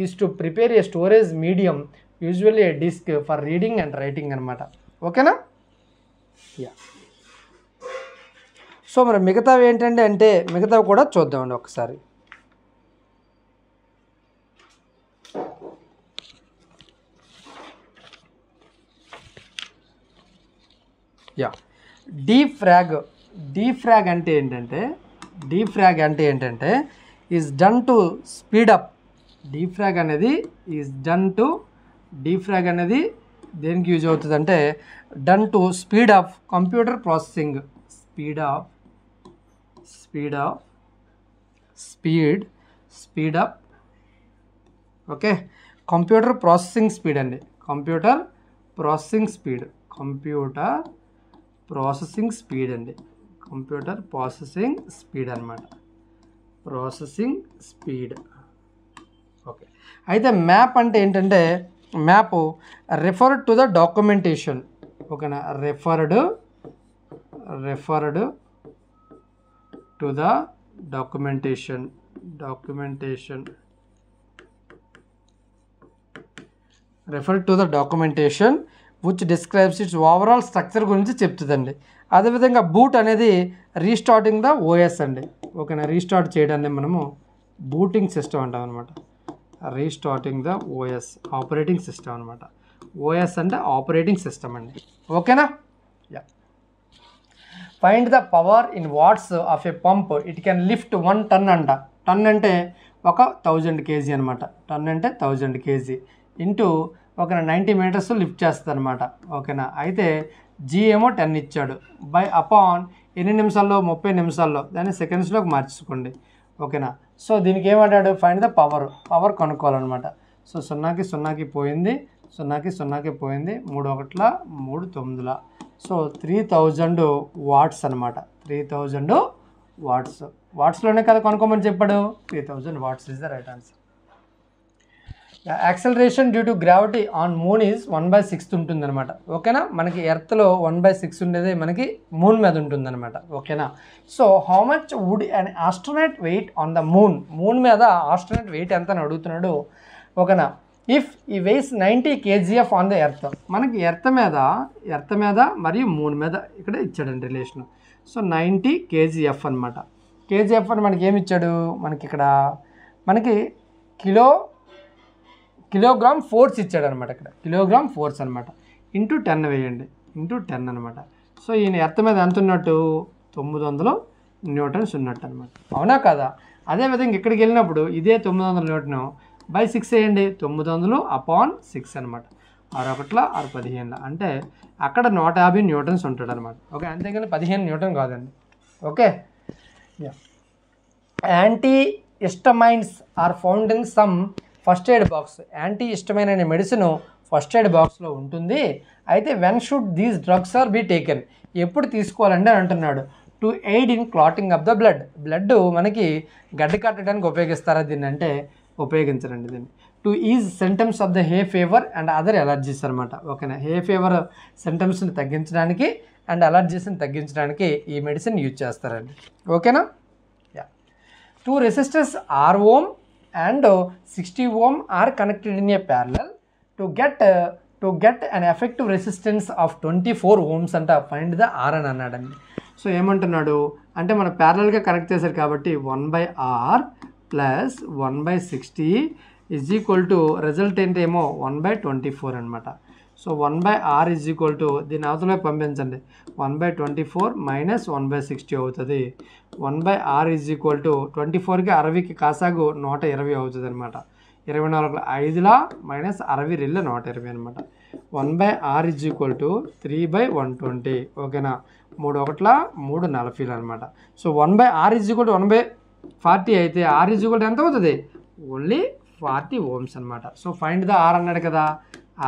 is to prepare a storage medium, usually a disk for reading and writing అనమాట, ఓకేనా. యా, సో మరి మిగతావి ఏంటంటే మిగతావి కూడా చూద్దామండి ఒకసారి. యా, డీఫ్రాగ్ అంటే ఏంటంటే is done to speed up. Defrag అనేది దేనికి యూజ్ అవుతుంది అంటే done to speed of computer processing, speed up okay, computer processing speed అండి, కంప్యూటర్ ప్రాసెసింగ్ స్పీడ్ అనమాట, ప్రాసెసింగ్ స్పీడ్. ఓకే, అయితే మ్యాప్ అంటే ఏంటంటే map referred to the documentation, ఓకేనా, referred to the documentation which describes its overall structure గురించి చెప్తుందండి. అదేవిధంగా boot అనేది రీస్టార్టింగ్ ద ఓఎస్ అండి, ఓకేనా, రీస్టార్ట్ చేయడాన్ని మనము బూటింగ్ సిస్టమ్ అంటాం అనమాట, restarting the OS operating system అనమాట. ఓఎస్ అంటే ఆపరేటింగ్ సిస్టమ్ అండి, ఓకేనా. Yeah, find the power in watts of a pump, it can lift 1 ton అంట. టన్ అంటే ఒక 1000 kg అనమాట, టన్ అంటే 1000 kg ఇంటూ ఒక 90 meters లిఫ్ట్ చేస్తుంది అనమాట, ఓకేనా. అయితే జీ ఏమో 10 ఇచ్చాడు, బై అపాన్ ఎన్ని నిమిషాల్లో, 30 నిమిషాల్లో, దాన్ని సెకండ్స్లోకి మార్చుకోండి, ఓకేనా. సో దీనికి ఏమంటాడు, ఫైండ్ ద పవర్ కనుక్కోవాలన్నమాట. సో 0కి పోయింది, 0కి పోయింది, 3 1 3 9, సో 3000 watts అనమాట, 3000 watts. వాట్స్లోనే కదా కనుక్కోమని చెప్పాడు, 3000 watts is the right answer. Acceleration due to gravity on moon is 1/6 ఉంటుందన్నమాట, ఓకేనా. మనకి ఎర్త్లో 1/6 ఉండేది మనకి మూన్ మీద ఉంటుందన్నమాట, ఓకేనా. So how much would and astronaut weight on the moon మీద ఆస్ట్రోనట్ వెయిట్ ఎంత అని అడుగుతున్నాడు, ఓకేనా. If he weighs 90 kgf on the earth, మనకి ఎర్త్ మీద మరియు మూన్ మీద ఇక్కడ ఇచ్చాడండి రిలేషన్. సో 90 kgf అనమాట. kgf అని మనకి ఏమి ఇచ్చాడు, మనకి ఇక్కడ మనకి కిలోగ్రామ్ ఫోర్స్ ఇచ్చాడు అనమాట. ఇక్కడ కిలోగ్రామ్ ఫోర్స్ అనమాట. ఇంటూ 10 వేయండి, ఇంటూ 10 అనమాట. సో ఈయన ఎర్త్ మీద ఎంత ఉన్నట్టు 900 న్యూటన్స్ ఉన్నట్టు అనమాట. అవునా కదా? అదేవిధంగా ఇక్కడికి వెళ్ళినప్పుడు ఇదే 900 న్యూటన్ బై 6 వేయండి, 900/6 అనమాట. 6 అంటే అక్కడ 150 న్యూటన్స్ ఉంటాడు అనమాట. ఓకే, అంతేగాని 15 న్యూటన్ కాదండి. Okay, antihistamines are found in some first aid box. Antihistamine అనే మెడిసిన్ ఫస్ట్ ఎయిడ్ బాక్స్లో ఉంటుంది. అయితే when should these drugs are be taken, ఎప్పుడు తీసుకోవాలండి అని అంటున్నాడు. To aid in clotting of the blood మనకి గడ్డ కట్టడానికి ఉపయోగిస్తారా దీన్ని అంటే ఉపయోగించరండి దీన్ని. To ease symptoms of the hay fever and other allergies అనమాట. ఓకేనా, హే ఫీవర్ సింటమ్స్ని తగ్గించడానికి అండ్ అలర్జీస్ని తగ్గించడానికి ఈ మెడిసిన్ యూజ్ చేస్తారండి. ఓకేనా. Two resistors R ohm and 60 ohm are connected in a parallel to get an effective resistance of 24 ohms అంట. Find the R అని అన్నాడండి. సో ఏమంటున్నాడు అంటే మనం ప్యారలల్గా కనెక్ట్ చేశారు కాబట్టి 1/R plus 1/60 is equal to resultant ఏమో 1/24 అనమాట. So 1/R is equal to దీని అవతల పంపించండి, 1/24 మైనస్ 1/60 అవుతుంది. 1/R ఈజ్ ఈక్వల్ టు 24కి 60కి కాసాగు 120 అవుతుంది అనమాట. 24 5లా మైనస్ 60 రెళ్ళు 120 అనమాట. 1/R is equal to 3/120. ఓకేనా, 3 1 3 40 అనమాట. So 1/R is equal to 1/40 అయితే R ఈజ్ ఈక్వల్ టు ఎంత అవుతుంది, ఓన్లీ 40 ohms అనమాట. సో ఫైండ్ ద R అన్నాడు కదా,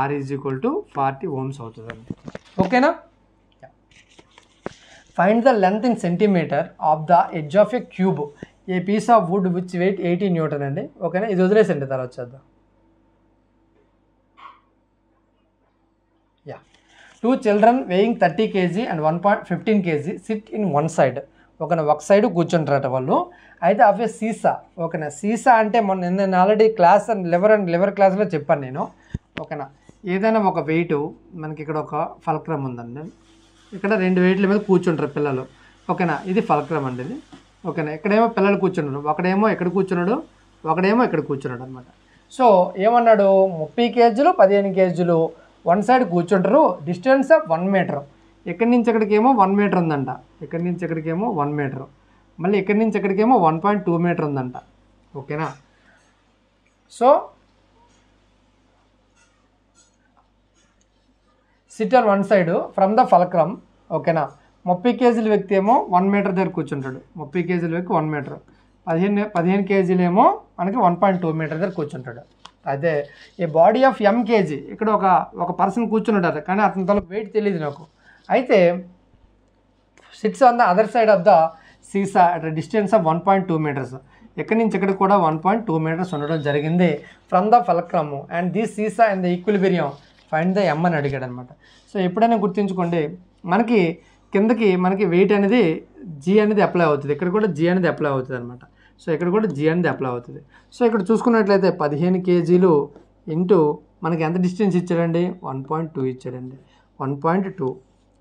R is equal to 40 ohms అవుతుందండి. ఓకేనా. Find the length in centimetre of the edge of a cube a piece of wood which weight 80 newton అండి. ఓకేనా, ఇది వదిలేసండి, తర్వాత చేద్దాం. Two children weighing 30 kg and 15 kg SIT in one side. ఓకేనా, ఒక side కూర్చుంటారట వాళ్ళు. అయితే అవి సీసా. ఓకేనా, సీసా అంటే నేను ఆల్రెడీ క్లాస్ అండ్ లివర్ క్లాస్లో చెప్పాను నేను. ఓకేనా, ఏదైనా ఒక వెయిట్ మనకి ఇక్కడ ఒక ఫల్క్రమ్ ఉందండి, ఇక్కడ 2 వెయిట్ల మీద కూర్చుంటారు పిల్లలు. ఓకేనా, ఇది ఫల్క్రమ్ అండి ఇది. ఓకేనా, ఇక్కడేమో పిల్లలు కూర్చున్నారు, ఒకడేమో ఇక్కడ కూర్చున్నాడు, ఒకడేమో ఇక్కడ కూర్చున్నాడు అనమాట. సో ఏమన్నాడు, 30 kg 15 kg వన్ సైడ్ కూర్చుంటారు. Distance of 1 metre. ఇక్కడి నుంచి ఎక్కడికేమో 1 మీటర్ ఉందంట, ఇక్కడి నుంచి ఎక్కడికేమో 1 మీటర్, మళ్ళీ ఇక్కడి నుంచి ఎక్కడికేమో 1.2 మీటర్ ఉందంట. ఓకేనా, so SIT on one side from the fulcrum. ఓకేనా, 30 kg వ్యక్తి ఏమో 1 మీటర్ దగ్గర కూర్చుంటాడు. 30 kg వ్యక్తి 1 మీటర్, 15 kg ఏమో మనకి 1.2 మీటర్ దగ్గర కూర్చుంటాడు. అయితే ఈ బాడీ ఆఫ్ mkg ఇక్కడ ఒక పర్సన్ కూర్చున్నాడు, కానీ అతని తల వెయిట్ తెలియదు నాకు. అయితే sits on the other side of the seesaw at distance of 1.2 metres. ఎక్కడి నుంచి ఇక్కడ కూడా 1.2 మీటర్స్ ఉండడం జరిగింది from the fulcrum. And this seesaw and the equilibrium find the M అని అడిగాడు అనమాట. సో ఎప్పుడైనా గుర్తుంచుకోండి, మనకి కిందకి మనకి వెయిట్ అనేది G అనేది అప్లై అవుతుంది, ఇక్కడ కూడా G అనేది అప్లై అవుతుంది అనమాట. సో ఇక్కడ కూడా G అనేది అప్లై అవుతుంది. సో ఇక్కడ చూసుకున్నట్లయితే 15 kg ఇంటూ మనకి ఎంత డిస్టెన్స్ ఇచ్చాడండి, 1.2 ఇచ్చాడండి, 1.2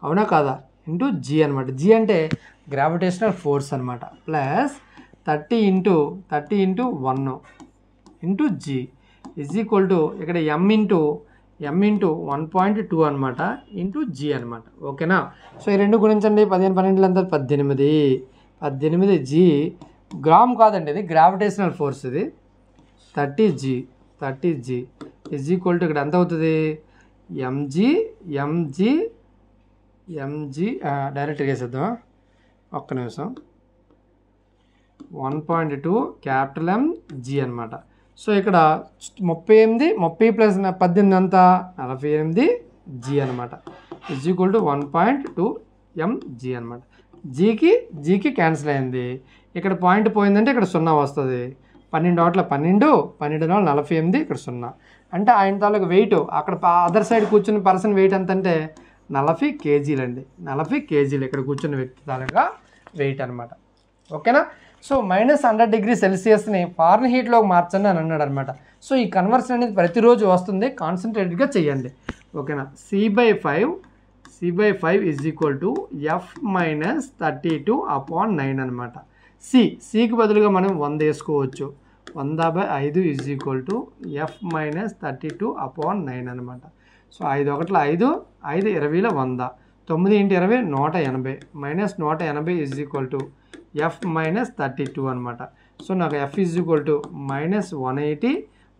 అవునా కాదా, ఇంటూ G అనమాట. G అంటే గ్రావిటేషనల్ ఫోర్స్ అనమాట. Plus 30 into 1 into G is equal to ఇక్కడ M ఇంటూ 1.2 అనమాట ఇంటూ G అనమాట. ఓకేనా, సో ఈ రెండు గుణించండి, 15 12 అంతా 18 G గ్రామ్ కాదండి, ఇది గ్రావిటేషనల్ ఫోర్స్. ఇది 30G ఈజ్ ఈక్వల్ టు ఇక్కడ ఎంత అవుతుంది, mg డైరెక్ట్గా వేసేద్దాం, ఒక్క నిమిషం. 1.2 క్యాపిటల్ MG అనమాట. సో ఇక్కడ 30 ప్లస్ 18 అంతా 48 G అనమాట. ఈజ్ ఈక్వల్ టు 1.2 mg అనమాట. జీకి క్యాన్సిల్ అయింది, ఇక్కడ పాయింట్ పోయిందంటే ఇక్కడ 0 వస్తుంది. 12 12 48 ఇక్కడ 0 అంటే ఆయన తాలూకు వెయిట్ అక్కడ అదర్ సైడ్ కూర్చున్న పర్సన్ వెయిట్ ఎంత అంటే 40 kg అండి. 40 kg ఇక్కడ కూర్చున్న వ్యక్తి తాలూకా వెయిట్ అనమాట. ఓకేనా. సో -100°C ఫారెన్హీట్లోకి మార్చండి అని అన్నాడు అనమాట. సో ఈ కన్వర్షన్ అనేది ప్రతిరోజు వస్తుంది, కాన్సన్ట్రేటెడ్గా చేయండి. ఓకేనా. C/5 is equal to F-32/9 అనమాట. సికి బదులుగా మనం 100 వేసుకోవచ్చు. 100/5 ఈజ్ ఈక్వల్ టు F-32/9 అనమాట. So 5 1 5, 5 20 100, 9 × 20 180, -180 is equal to F-32 అనమాట. సో నాకు F ఈజ్ ఈక్వల్ టు -180,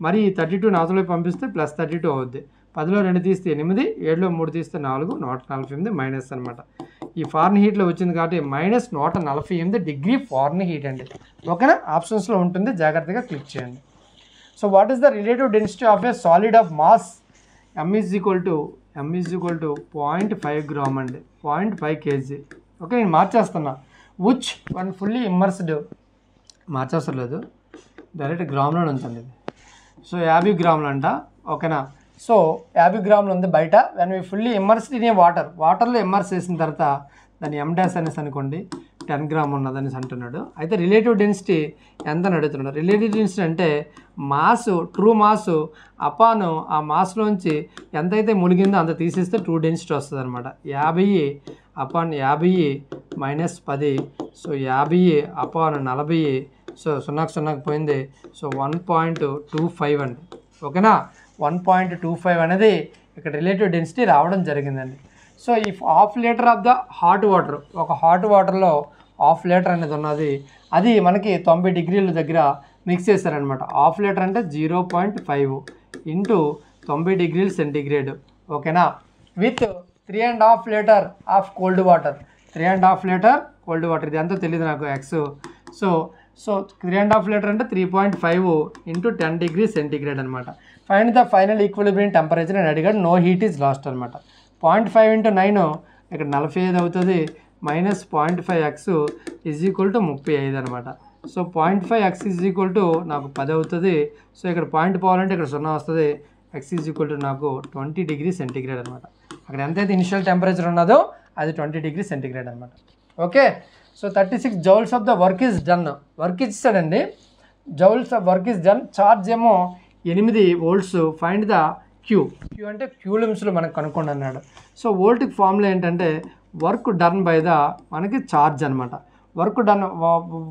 మరి ఈ 32 అవతలకి పంపిస్తే +32 అవుద్ది. 10లో 2 తీస్తే 8, 7లో 3 తీస్తే 4, 148 మైనస్ అనమాట. ఈ ఫారెన్హీట్లో వచ్చింది కాబట్టి -148 ఫారెన్హీట్ అండి. ఓకేనా. ఆప్షన్స్లో ఉంటుంది, జాగ్రత్తగా క్లిక్ చేయండి. So what is the relative density of a solid of mass M is equal to 0.5 gram అండి, 0.5 kg. ఓకే, నేను మార్చేస్తున్నా. విచ్ వన్ ఫుల్లీ ఇమ్మర్స్డ్, మార్చేస్తలేదు, డైరెక్ట్ గ్రామ్లోనే ఉంచండి ఇది. సో 50 గ్రాములు అంట. ఓకేనా. సో 50 గ్రాములు ఉంది బయట. When we fully immersed in a వాటర్లో ఇమ్మర్స్ చేసిన తర్వాత దాన్ని M' అనేసి అనుకోండి, 10 గ్రామ్ ఉన్నదనేసి అంటున్నాడు. అయితే రిలేటివ్ డెన్సిటీ ఎంత అని అడుగుతున్నాడు. రిలేటివ్ డెన్సిటీ అంటే మాసు, ట్రూ మాసు అపాను ఆ మాస్లోంచి ఎంతైతే మునిగిందో అంత తీసేస్తే ట్రూ డెన్సిటీ వస్తుంది అనమాట. 50 అపాన్ 50 -10, సో 50 అపాన్ 40, సో 0 పోయింది. సో 1.25 అండి. ఓకేనా. 1.25 అనేది ఇక్కడ రిలేటివ్ డెన్సిటీ రావడం జరిగిందండి. సో ఈ half litre of the hot water, ఒక హాట్ వాటర్లో హాఫ్ లీటర్ అనేది ఉన్నది, అది మనకి 90 డిగ్రీల దగ్గర మిక్స్ చేశారనమాట. హాఫ్ లీటర్ అంటే 0.5 ఇంటూ 90 డిగ్రీల సెంటీగ్రేడ్. ఓకేనా. With 3.5 litre of cold water, 3.5 litre cold water, ఇది ఎంతో తెలియదు నాకు ఎక్స్. సో 3.5 లీటర్ అంటే 3.5 ఇంటూ 10 డిగ్రీ సెంటీగ్రేడ్ అనమాట. Find the final equilibrium temperature అని అడిగాడు. నో హీట్ ఈజ్ లాస్ట్ అనమాట. 0.5 × 9 ఇక్కడ 45 అవుతుంది, -0.5x ఈజ్ ఈక్వల్ టు 35 అనమాట. So 0.5x is equal to నాకు 10 అవుతుంది. సో ఇక్కడ పాయింట్ పోవాలంటే ఇక్కడ 0 వస్తుంది. x ఈజ్ ఈక్వల్ టు నాకు 20 డిగ్రీ సెంటీగ్రేడ్ అనమాట. అక్కడ ఎంతైతే ఇనిషియల్ టెంపరేచర్ ఉన్నదో అది 20 డిగ్రీ సెంటీగ్రేడ్ అనమాట. Okay. So 36 joules of the work is done. Work ఇచ్చాడండి, joules of work is done. Charge ఏమో 8 volts. ఫైండ్ ద క్యూ అంటే క్యూలిమ్స్లో మనకు కనుక్కోండి అన్నాడు. సో వోల్ట్కి ఫార్ములా ఏంటంటే వర్క్ డన్ బై ద మనకి ఛార్జ్ అనమాట. వర్క్ డన్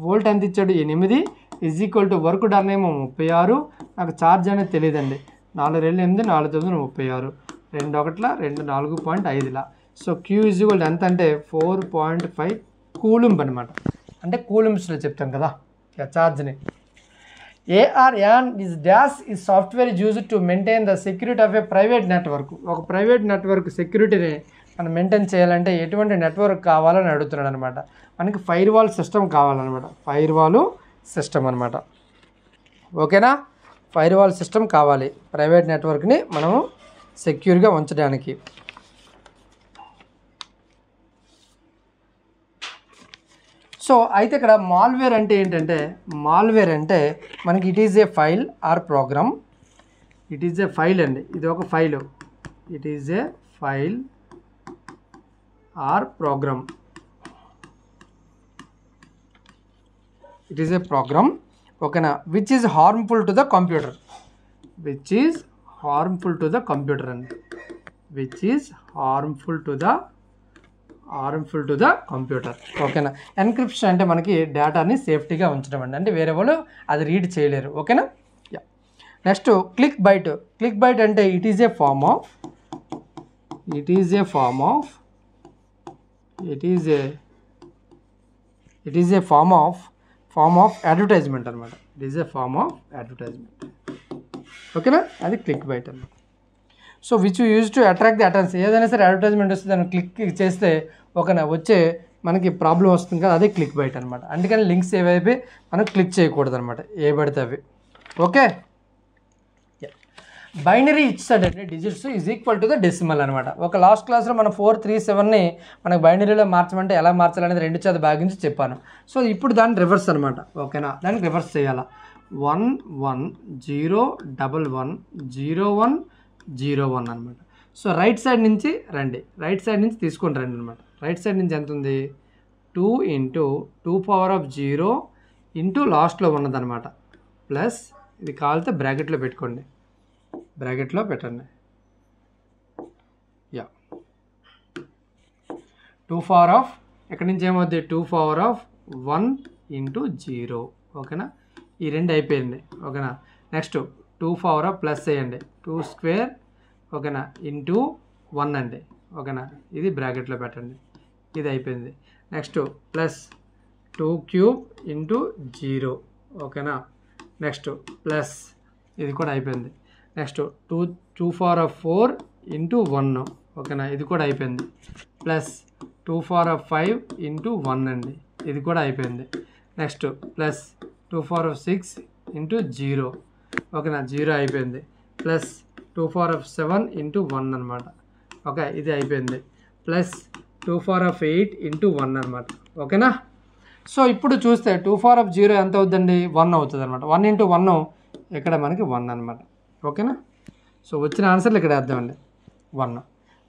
వోల్ట్ ఎంత ఇచ్చాడు 8 is equal to work done ఏమో 36. నాకు ఛార్జ్ అనేది తెలియదండి. 4 2 8 4 9 36, 2 1 2 4.5. సో క్యూ ఈజ్ ఈక్వల్ ఎంత అంటే 4.5 కూలుంబ్ అనమాట. అంటే కూలుమ్స్లో చెప్తాను కదా ఛార్జ్ని. ARN is dash is software used to maintain the security of a private network. ఒక ప్రైవేట్ నెట్వర్క్ సెక్యూరిటీని మనం మెయింటైన్ చేయాలంటే ఎటువంటి నెట్వర్క్ కావాలని అడుగుతున్నాడు అనమాట. మనకి ఫైర్ వాల్ సిస్టమ్ కావాలన్నమాట. ఫైర్ వాల్ సిస్టమ్ అనమాట. ఓకేనా. ఫైర్ వాల్ సిస్టమ్ కావాలి ప్రైవేట్ నెట్వర్క్ని మనము సెక్యూర్గా ఉంచడానికి. సో అయితే ఇక్కడ మాల్వేర్ అంటే ఏంటంటే, మాల్వేర్ అంటే మనకి it is a file or program. It is a file అండి, ఇది ఒక file. It is a file or program. It is a program. ఓకేనా. Which is harmful to the computer. Which is harmful to the computer అండి. Which is harmful to the computer. ఓకేనా. Encryption అంటే మనకి డేటాని సేఫ్టీగా ఉంచడం అండి, అంటే వేరే వాళ్ళు అది రీడ్ చేయలేరు. ఓకేనా. Next click bait. Click bait అంటే it is a form of advertisement అనమాట. It is a form of advertisement. ఓకేనా. అది క్లిక్ బైట్ అన్నమాట. So which use to attract the attention. ఏదైనా సరే అడ్వర్టైజ్మెంట్ వస్తే దాన్ని క్లిక్ చేస్తే ఓకేనా వచ్చే మనకి ప్రాబ్లం వస్తుంది కదా, అదే క్లిక్ బైట్ అనమాట. అందుకని లింక్స్ ఏవైతే మనం క్లిక్ చేయకూడదు అనమాట, ఏ పడితే అవి. ఓకే. బైనరీ ఇచ్చాడంటే digits is equal to the decimal అనమాట. ఒక లాస్ట్ క్లాస్లో మనం 437ని మనకు బైనరీలో మార్చమంటే ఎలా మార్చాలనేది 2 చేత భాగించి చెప్పాను. సో ఇప్పుడు దాన్ని రివర్స్ అనమాట. ఓకేనా. దాన్ని రివర్స్ చేయాలా. 1 1 0 1 1 0 1 0 1 అనమాట. సో రైట్ సైడ్ నుంచి రండి, రైట్ సైడ్ నుంచి తీసుకొని రండి అనమాట. రైట్ సైడ్ నుంచి ఎంత ఉంది 2 ఇంటూ 2^0 ఇంటూ లాస్ట్లో ఉన్నదన్నమాట ప్లస్ ఇది కావాలితే బ్రాకెట్లో పెట్టుకోండి, బ్రాకెట్లో పెట్టండి. యా 2 ఎక్కడి నుంచి ఏమవుద్ది 2^1 ఇంటూ 0. ఓకేనా, ఈ రెండు అయిపోయింది. ఓకేనా, నెక్స్ట్ 2 ప్లస్ చేయండి 2² ఓకేనా ఇంటూ 1 అండి. ఓకేనా, ఇది బ్రాకెట్లో పెట్టండి, ఇది అయిపోయింది. Next plus 2³ into 0. ఓకేనా, నెక్స్ట్ ప్లస్ ఇది కూడా అయిపోయింది. Next 2^4 into 1. ఓకేనా, ఇది కూడా అయిపోయింది. ప్లస్ 2^5 ఇంటూ 1 అండి, ఇది కూడా అయిపోయింది. Next plus 2^6 into 0. ఓకేనా, 0 అయిపోయింది. ప్లస్ 2^7 ఇంటూ 1 అనమాట. ఓకే, ఇది అయిపోయింది. ప్లస్ 2^8 ఇంటూ 1 అనమాట. ఓకేనా, సో ఇప్పుడు చూస్తే 2^0 ఎంత అవుతుందండి 1 అవుతుంది అనమాట. 1 ఇంటూ 1 ఇక్కడ మనకి 1 అనమాట. ఓకేనా, సో వచ్చిన ఆన్సర్లు ఇక్కడ వేద్దామండి 1,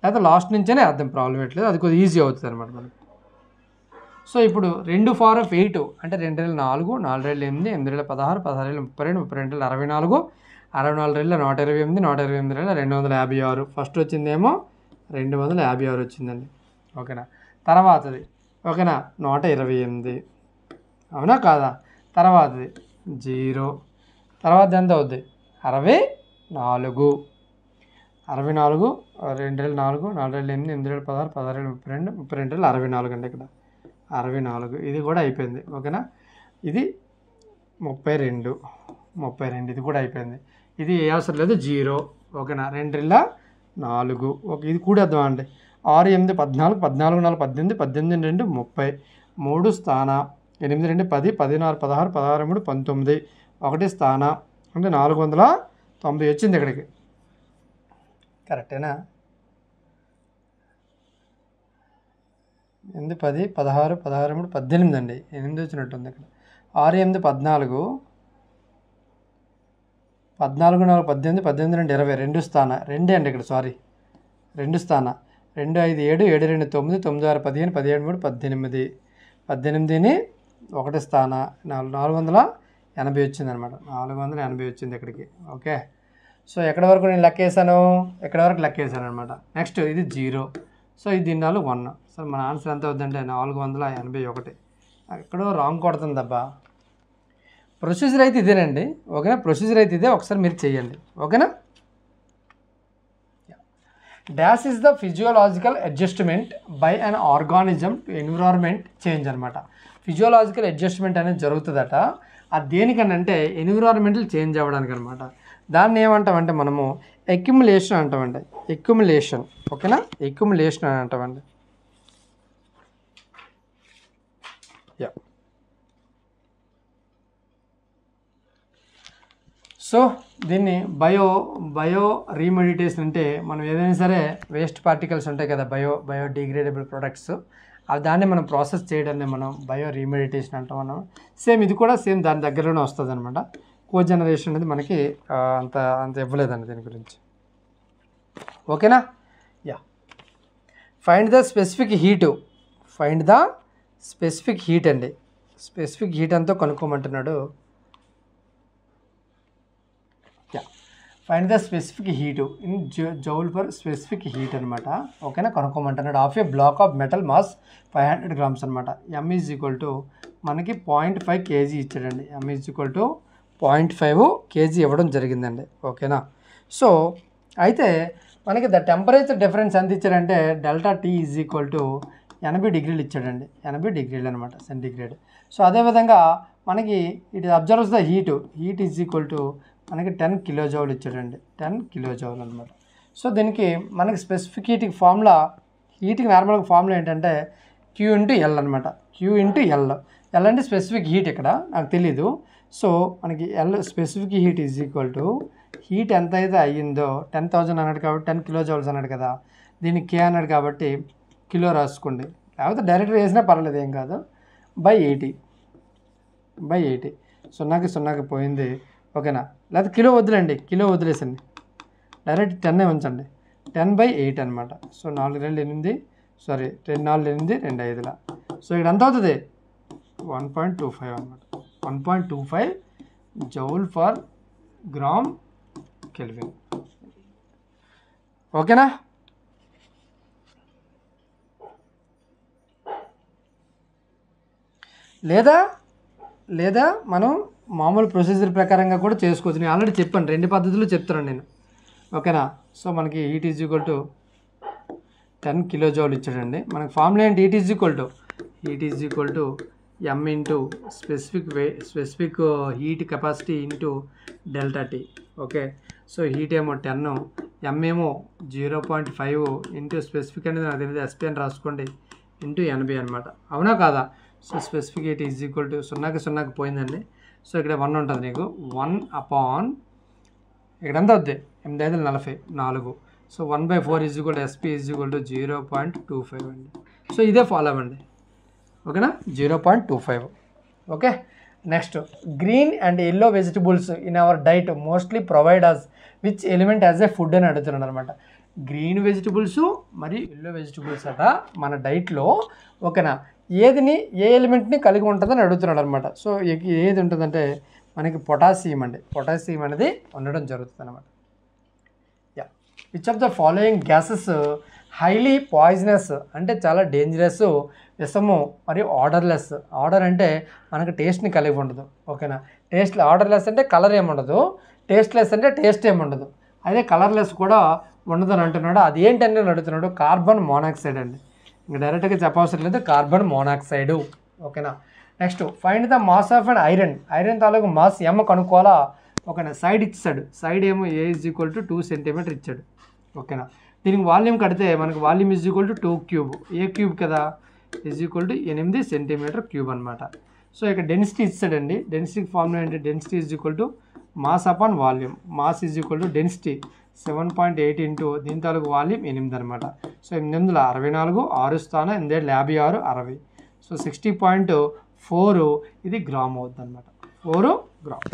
లేకపోతే లాస్ట్ నుంచేనే అర్థం, ప్రాబ్లం ఎట్లేదు, అది కొద్దిగా ఈజీ అవుతుంది అనమాట మనకి. సో ఇప్పుడు 2^8 అంటే 2 4 4 8 8 8 16 16 32 32 64 64 128 128 256. ఫస్ట్ వచ్చిందేమో 256 వచ్చిందండి. ఓకేనా, తర్వాతది ఓకేనా 128, అవునా కాదా? తర్వాతది 0, తర్వాత ఎంత అవుద్ది 64 64 2 4 4 8 8 16 16 32 32 64 అండి. ఇక్కడ 64 ఇది కూడా అయిపోయింది. ఓకేనా, ఇది 32 32 ఇది కూడా అయిపోయింది. ఇది ఏ అవసరం లేదు 0. ఓకేనా, 2 4. ఓకే, ఇది కూడేద్దాం అండి. 6 8 14 14 4 18 18 2 30 3 స్థాన 8 2 10 16 16 16 3 19 1 స్థాన అంటే 490 వచ్చింది ఇక్కడికి. కరెక్టేనా? 8 10 16 16 3 18 అండి, 8 వచ్చినట్టుంది ఇక్కడ. 6 8 14 14 4 18 18 2 20 2 స్థాన 2 అండి ఇక్కడ, సారీ 2 స్థాన 2 5 7 7 2 9 9 6 15 17 3 18 18ని 1 స్థాన 480 వచ్చింది అనమాట. 480 వచ్చింది ఇక్కడికి. ఓకే, సో ఎక్కడి వరకు నేను లెక్కేసాను, ఎక్కడి వరకు లెక్కేసాను అనమాట. నెక్స్ట్ ఇది 0, సో ఇది దీని 1. సో మన ఆన్సర్ ఎంత అవుతుందంటే 481. ఎక్కడో రాంగ్ కొడుతుందబ్బా. ప్రొసీజర్ అయితే ఇదేనండి. ఓకేనా, ప్రొసీజర్ అయితే ఇదే, ఒకసారి మీరు చేయండి. ఓకేనా. Dash is the physiological adjustment by an organism to environment change అనమాట. ఫిజియోలాజికల్ అడ్జస్ట్మెంట్ అనేది జరుగుతుందట. అది దేనికనంటే ఎన్విరాన్మెంటల్ చేంజ్ అవ్వడానికి అనమాట. దాన్ని ఏమంటామంటే మనము అక్యుములేషన్ అంటామండి. అక్యుములేషన్. ఓకేనా, అక్యుములేషన్ అని అంటామండి. యా, సో దీన్ని బయో రీమెడిటేషన్ అంటే మనం ఏదైనా సరే వేస్ట్ పార్టికల్స్ ఉంటాయి కదా, బయోడిగ్రేడబుల్ ప్రొడక్ట్స్, అవి దాన్ని మనం ప్రాసెస్ చేయడాన్ని మనం బయో రీమెడిటేషన్ అంటాం. మనం సేమ్ ఇది కూడా సేమ్ దాని దగ్గరలోనే వస్తుంది అనమాట. కోజనరేషన్ అనేది మనకి అంత ఇవ్వలేదండి దీని గురించి. ఓకేనా. Yeah, find the specific heat. Find the specific heat అండి. స్పెసిఫిక్ హీట్ అంతా కనుక్కోమంటున్నాడు. Yeah, find the specific heat in joule per specific heat అనమాట. ఓకేనా, కనుక్కోమంటున్నాడు. Of a block of metal mass 500 grams అనమాట. M ఈజ్ ఈక్వల్ టు మనకి 0.5 kg ఇచ్చాడండి. M is equal to 0.5 kg ఇవ్వడం జరిగిందండి. ఓకేనా, సో అయితే మనకి ద టెంపరేచర్ డిఫరెన్స్ ఎంత ఇచ్చాడంటే ΔT is equal to 80 degrees ఇచ్చాడండి. 80 degrees అనమాట, సెంటిగ్రేడ్. సో అదేవిధంగా మనకి it absorbs the heat is equal to మనకి 10 kJ ఇచ్చాడండి. 10 kJ అనమాట. సో దీనికి మనకి స్పెసిఫిక్ హీట్కి ఫార్ములా, హీట్కి నార్మల్గా ఫార్ములా ఏంటంటే Q ఇంటూ L అనమాట. Q into L. L అంటే స్పెసిఫిక్ హీట్, ఇక్కడ నాకు తెలీదు. సో మనకి L specific heat is equal to heat ఎంత అయితే అయ్యిందో 10,000 అన్నాడు కాబట్టి 10 kJ అన్నాడు కదా, దీనికి K అన్నాడు కాబట్టి కిలో రాసుకోండి, లేకపోతే డైరెక్ట్గా వేసినా పర్లేదు, ఏం కాదు. బై 80 సున్నాకి సున్నాకి పోయింది. ఓకేనా, లేకపోతే కిలో వదిలేండి, కిలో వదిలేసండి, డైరెక్ట్ 10 ఉంచండి. 10/8 అనమాట. So 4 2 8, sorry 2 4 8 2 5. సో ఇక్కడ ఎంత అవుతుంది 1.25 అనమాట. 1.25 జౌల్ ఫర్ గ్రామ్ కెల్విన్. ఓకేనా? లేదా మనం మామూలు ప్రొసీజర్ ప్రకారంగా కూడా చేసుకోవచ్చు. నేను ఆల్రెడీ చెప్పాను, 2 పద్ధతులు చెప్తున్నాను నేను. ఓకేనా? సో మనకి heat is equal to 10 kilojoule ఇచ్చాడండి. మనకి ఫార్ములా ఏంటి? Heat is equal to m into specific heat capacity into delta T. Okay, so heat ఏమో 10, m ఏమో 0.5 ఇంటూ స్పెసిఫిక్ అనేది నాకు తెలియదు, ఎస్పీ అని రాసుకోండి, ఇంటూ 80 అనమాట. అవునా కాదా? So specific heat is equal to 0కి పోయిందండి. సో ఇక్కడ 1 ఉంటుంది నీకు. 1 అపాన్ ఇక్కడ ఎంత అవుద్ది? 8×5 so 1/4 is equal to SP is equal to 0.25 అండి. సో ఇదే ఫాలో అవ్వండి. ఓకేనా? 0.25. Okay, next green and yellow vegetables in our diet mostly provide us which element as a food అని అడుగుతున్నాడు అనమాట. గ్రీన్ వెజిటబుల్స్ మరియు ఎల్లో వెజిటబుల్స్ అట మన డైట్లో. ఓకేనా? ఏ ఎలిమెంట్ని కలిగి ఉంటుందని అడుగుతున్నాడు అనమాట. సో ఏది ఉంటుందంటే మనకి పొటాషియం అండి. పొటాషియం అనేది ఉండడం జరుగుతుంది అనమాట. Yeah, which of the following gases highly poisonous అంటే చాలా డేంజరస్, విషము మరియు ఆర్డర్లెస్. ఆర్డర్ అంటే మనకు టేస్ట్ని కలిగి ఉండదు. ఓకేనా? ఆర్డర్లెస్ అంటే కలర్ ఏముండదు, టేస్ట్లెస్ అంటే టేస్ట్ ఏముండదు. అదే కలర్లెస్ కూడా ఉండదని అంటున్నాడు. అది ఏంటని అడుగుతున్నాడు. కార్బన్ మోనాక్సైడ్ అండి. ఇంకా డైరెక్ట్గా చెప్పవసరం లేదు, కార్బన్ మోనాక్సైడు. ఓకేనా? Next find the mass of and iron తాలూకు మాస్ ఎమ్ కనుక్కోవాలా. ఓకేనా? సైడ్ ఇచ్చాడు. సైడ్ ఏమో A is equal to 2 centimetre ఇచ్చాడు. ఓకేనా? దీనికి వాల్యూమ్ కడితే మనకు volume is equal to 2 cube. A cube కదా, is equal to 8 centimetre cube అనమాట. సో ఇక్కడ డెన్సిటీ ఇచ్చాడండి. డెన్సిటీ ఫార్ములా ఏంటి? Density is equal to mass upon volume. Mass is equal to density 7.8 into దీని తాలూకు వాల్యూమ్ 8 అనమాట. సో 864, 6 స్థానం 856, 60. So 60.4 ఇది గ్రామ్ అవుతుంది అనమాట. 4 గ్రామ్.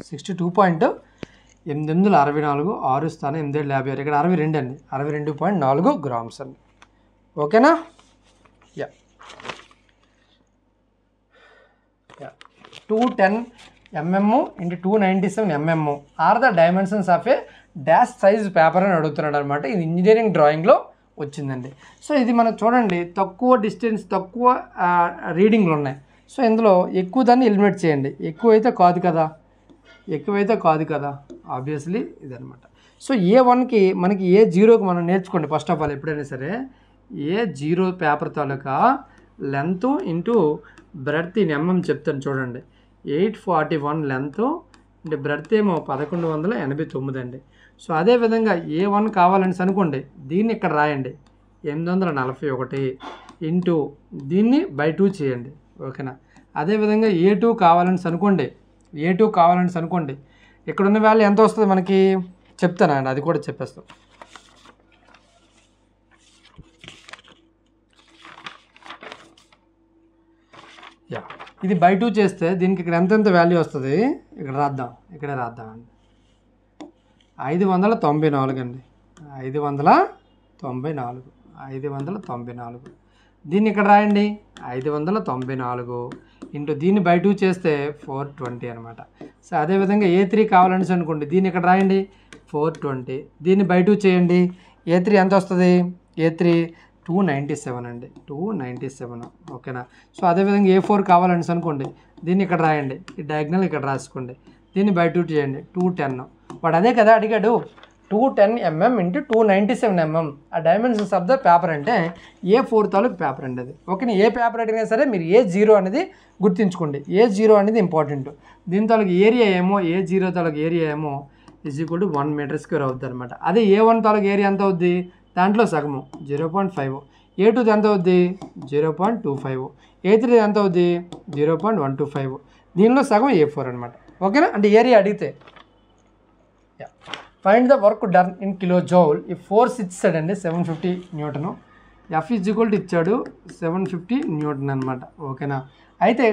62.864, 6 స్థానం 856. ఇక్కడ 62 అండి. 62.4 గ్రామ్స్ అండి. ఓకేనా? Yeah 210 mm into 297 mm are the dimensions of a dash size paper అని అడుగుతున్నాడు అనమాట. ఇది ఇంజనీరింగ్ డ్రాయింగ్లో వచ్చిందండి. సో ఇది మనం చూడండి, తక్కువ డిస్టెన్స్, తక్కువ రీడింగ్లు ఉన్నాయి. సో ఇందులో ఎక్కువ దాన్ని ఎలిమినేట్ చేయండి. ఎక్కువైతే కాదు కదా ఆబ్వియస్లీ ఇదనమాట. సో A1కి మనకి A0కి మనం నేర్చుకోండి ఫస్ట్ ఆఫ్ ఆల్. ఎప్పుడైనా సరే A0 paper taluka length into breadth in mm చెప్తాను చూడండి. 841 లెంత్ అంటే బ్రెడ్త్ ఏమో 1189 అండి. సో అదేవిధంగా A1 కావాలని అనుకోండి, దీన్ని ఇక్కడ రాయండి 841 ఇంటూ దీన్ని బై 2 చేయండి. ఓకేనా? అదేవిధంగా A2 కావాలని అనుకోండి, ఇక్కడున్న వాల్యూ ఎంత వస్తుంది మనకి చెప్తానండి, అది కూడా చెప్పేస్తాం. యా, ఇది బై 2 చేస్తే దీనికి ఇక్కడ ఎంతెంత వాల్యూ వస్తుంది ఇక్కడ రాద్దామండి. 594 అండి. 594. దీన్ని ఇక్కడ రాయండి 594 ఇంటూ దీన్ని బై 2 చేస్తే 420 అనమాట. సో అదేవిధంగా A3 కావాలని అనుకోండి, దీన్ని ఇక్కడ రాయండి 420, దీన్ని బై 2 చేయండి. A3 ఎంత వస్తుంది? A3 297 అండి. 297. ఓకేనా? సో అదేవిధంగా A4 కావాలని అనుకోండి, దీన్ని ఇక్కడ రాయండి, ఈ డయాగ్నల్ ఇక్కడ రాసుకోండి, దీన్ని బై 2 చేయండి 210. వాడు అదే కదా అడిగాడు, 210 mm ఇంటూ 297 mm. ఆ డైమెన్షన్స్ ఆఫ్ ద పేపర్ అంటే A4 తాలూకు పేపర్ అండి అది. ఓకేనా? ఏ పేపర్ అడిగినా సరే మీరు A0 అనేది గుర్తుంచుకోండి. A0 అనేది ఇంపార్టెంట్. దీని తాలూకు ఏరియా ఏమో A0 తాలూకు ఏరియా ఏమో is equal to 1 metre square అవుతుంది అనమాట. అదే A1 తాలూకు ఏరియా ఎంత అవుద్ది? దాంట్లో సగము 0.5. A2 ఎంత అవుద్ది? 0.25. A3 ఎంత అవుద్ది? 0.125. దీనిలో సగం A4 అనమాట. ఓకేనా? అంటే ఏరియా అడిగితే find the work done in kilo joule. ఈ ఫోర్స్ ఇచ్చాడండి 750 Newton. F is equal to ఇచ్చాడు 750 న్యూటన్ అనమాట. ఓకేనా? అయితే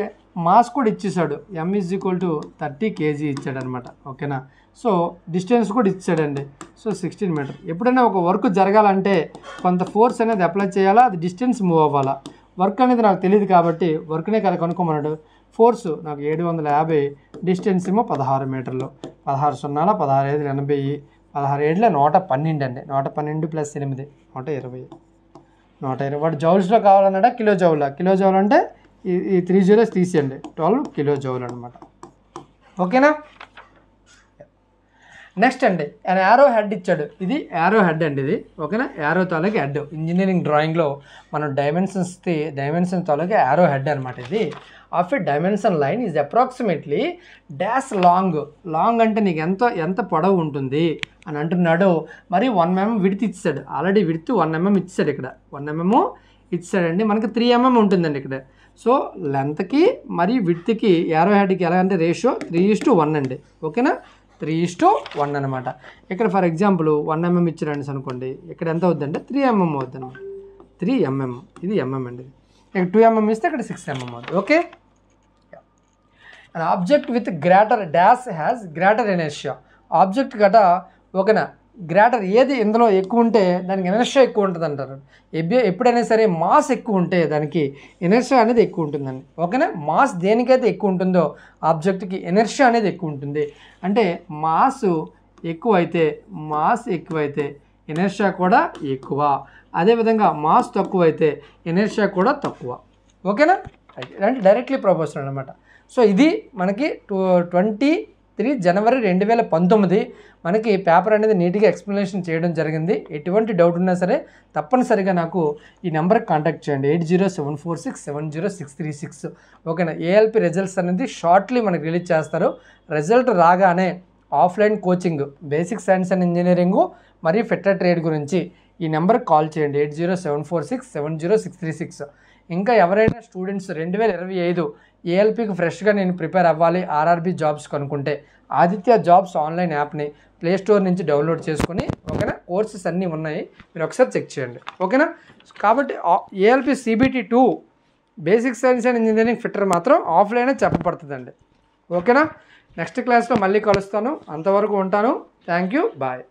మాస్ కూడా ఇచ్చేసాడు. M is equal to 30 kg ఇచ్చాడు అనమాట. ఓకేనా? సో డిస్టెన్స్ కూడా ఇచ్చాడండి. So 16 metre. ఎప్పుడైనా ఒక వర్క్ జరగాలంటే కొంత ఫోర్స్ అనేది అప్లై చేయాలా, అది డిస్టెన్స్ మూవ్ అవ్వాలా. వర్క్ అనేది నాకు తెలియదు కాబట్టి వర్క్నే కదా కనుక్కోమన్నాడు. ఫోర్సు నాకు 750, డిస్టెన్స్ ఏమో 16 మీటర్లు. 16 సున్నాల 16 5 80, 16 7 112 అండి. 112 + 8 120. 120 వాడు జౌల్స్లో కావాలన్నాడా కిలో జౌలా? కిలో జౌల్ అంటే ఈ 3 జీరోస్ తీసేయండి, 12 కిలో జౌల్ అనమాట. ఓకేనా. నెక్స్ట్ అండి ఆయన యారో హెడ్ ఇచ్చాడు. ఇది యారో హెడ్ అండి ఇది. ఓకేనా. యారో తాలూకు హెడ్ ఇంజనీరింగ్ డ్రాయింగ్లో మనం డైమెన్షన్ తాలూకు యారో హెడ్ అనమాట. ఇది of a dimension line is approximately dash long అంటే నీకు ఎంత పొడవు ఉంటుంది అని అంటున్నాడు. మరి 1 mm విడ్త్ ఇచ్చాడు. ఆల్రెడీ విడ్త్ 1 mm ఇచ్చాడు. ఇక్కడ 1 mm ఇచ్చాడండి. మనకి 3 mm ఉంటుందండి ఇక్కడ. సో లెంత్కి మరియు విడ్త్కి యారో హెడ్కి ఎలా అంటే రేషియో 3:1 అండి. ఓకేనా. 3:1 అనమాట. ఇక్కడ ఫర్ ఎగ్జాంపుల్ 1 mm ఇచ్చారండి అనుకోండి. ఇక్కడ ఎంత అవుద్దంటే 3 mm అవుద్ది అనమాట. 3 mm ఇది mm అండి. ఇక్కడ 2 mm ఇస్తే ఇక్కడ 6 mm అవుతుంది. Okay. Object with greater dash has greater inertia. Object గట ఓకేనా గ్రేటర్ ఏది ఇందులో ఎక్కువ ఉంటే దానికి ఇనర్షియా ఎక్కువ ఉంటుంది అంటారు. ఎప్పుడైనా సరే మాస్ ఎక్కువ ఉంటే దానికి ఇనర్షియా అనేది ఎక్కువ ఉంటుందండి. ఓకేనా. మాస్ దేనికైతే ఎక్కువ ఉంటుందో ఆబ్జెక్ట్కి ఇనర్షియా అనేది ఎక్కువ ఉంటుంది. అంటే మాస్ ఎక్కువైతే ఇనర్షియా కూడా ఎక్కువ. అదేవిధంగా మాస్ తక్కువైతే ఇనర్షియా కూడా తక్కువ. ఓకేనా. అంటే డైరెక్ట్లీ ప్రపోర్షనల్ అనమాట. సో ఇది మనకి 23 జనవరి 2019 మనకి పేపర్ అనేది నీట్గా ఎక్స్ప్లెనేషన్ చేయడం జరిగింది. ఎటువంటి డౌట్ ఉన్నా సరే తప్పనిసరిగా నాకు ఈ నెంబర్కి కాంటాక్ట్ చేయండి. 8074670636. ఓకేనా. ఏఎల్పి రిజల్ట్స్ అనేది షార్ట్లీ మనకి రిలీజ్ చేస్తారు. రిజల్ట్ రాగానే offline coaching basic science and engineering మరియు ఫిట్టర్ ట్రేడ్ గురించి ఈ నెంబర్కి కాల్ చేయండి. 8074670636. ఇంకా ఎవరైనా స్టూడెంట్స్ 2025 ఏఎల్పికి ఫ్రెష్గా నేను ప్రిపేర్ అవ్వాలి ఆర్ఆర్బీ జాబ్స్ కనుక్కుంటే ఆదిత్య జాబ్స్ ఆన్లైన్ యాప్ని ప్లేస్టోర్ నుంచి డౌన్లోడ్ చేసుకుని ఓకేనా కోర్సెస్ అన్నీ ఉన్నాయి, మీరు ఒకసారి చెక్ చేయండి. ఓకేనా. కాబట్టి ALP CBT 2 basic science and engineering fitter మాత్రం ఆఫ్లైనే చెప్పబడుతుందండి. ఓకేనా. నెక్స్ట్ క్లాస్లో మళ్ళీ కలుస్తాను. అంతవరకు ఉంటాను. Thank you. బాయ్.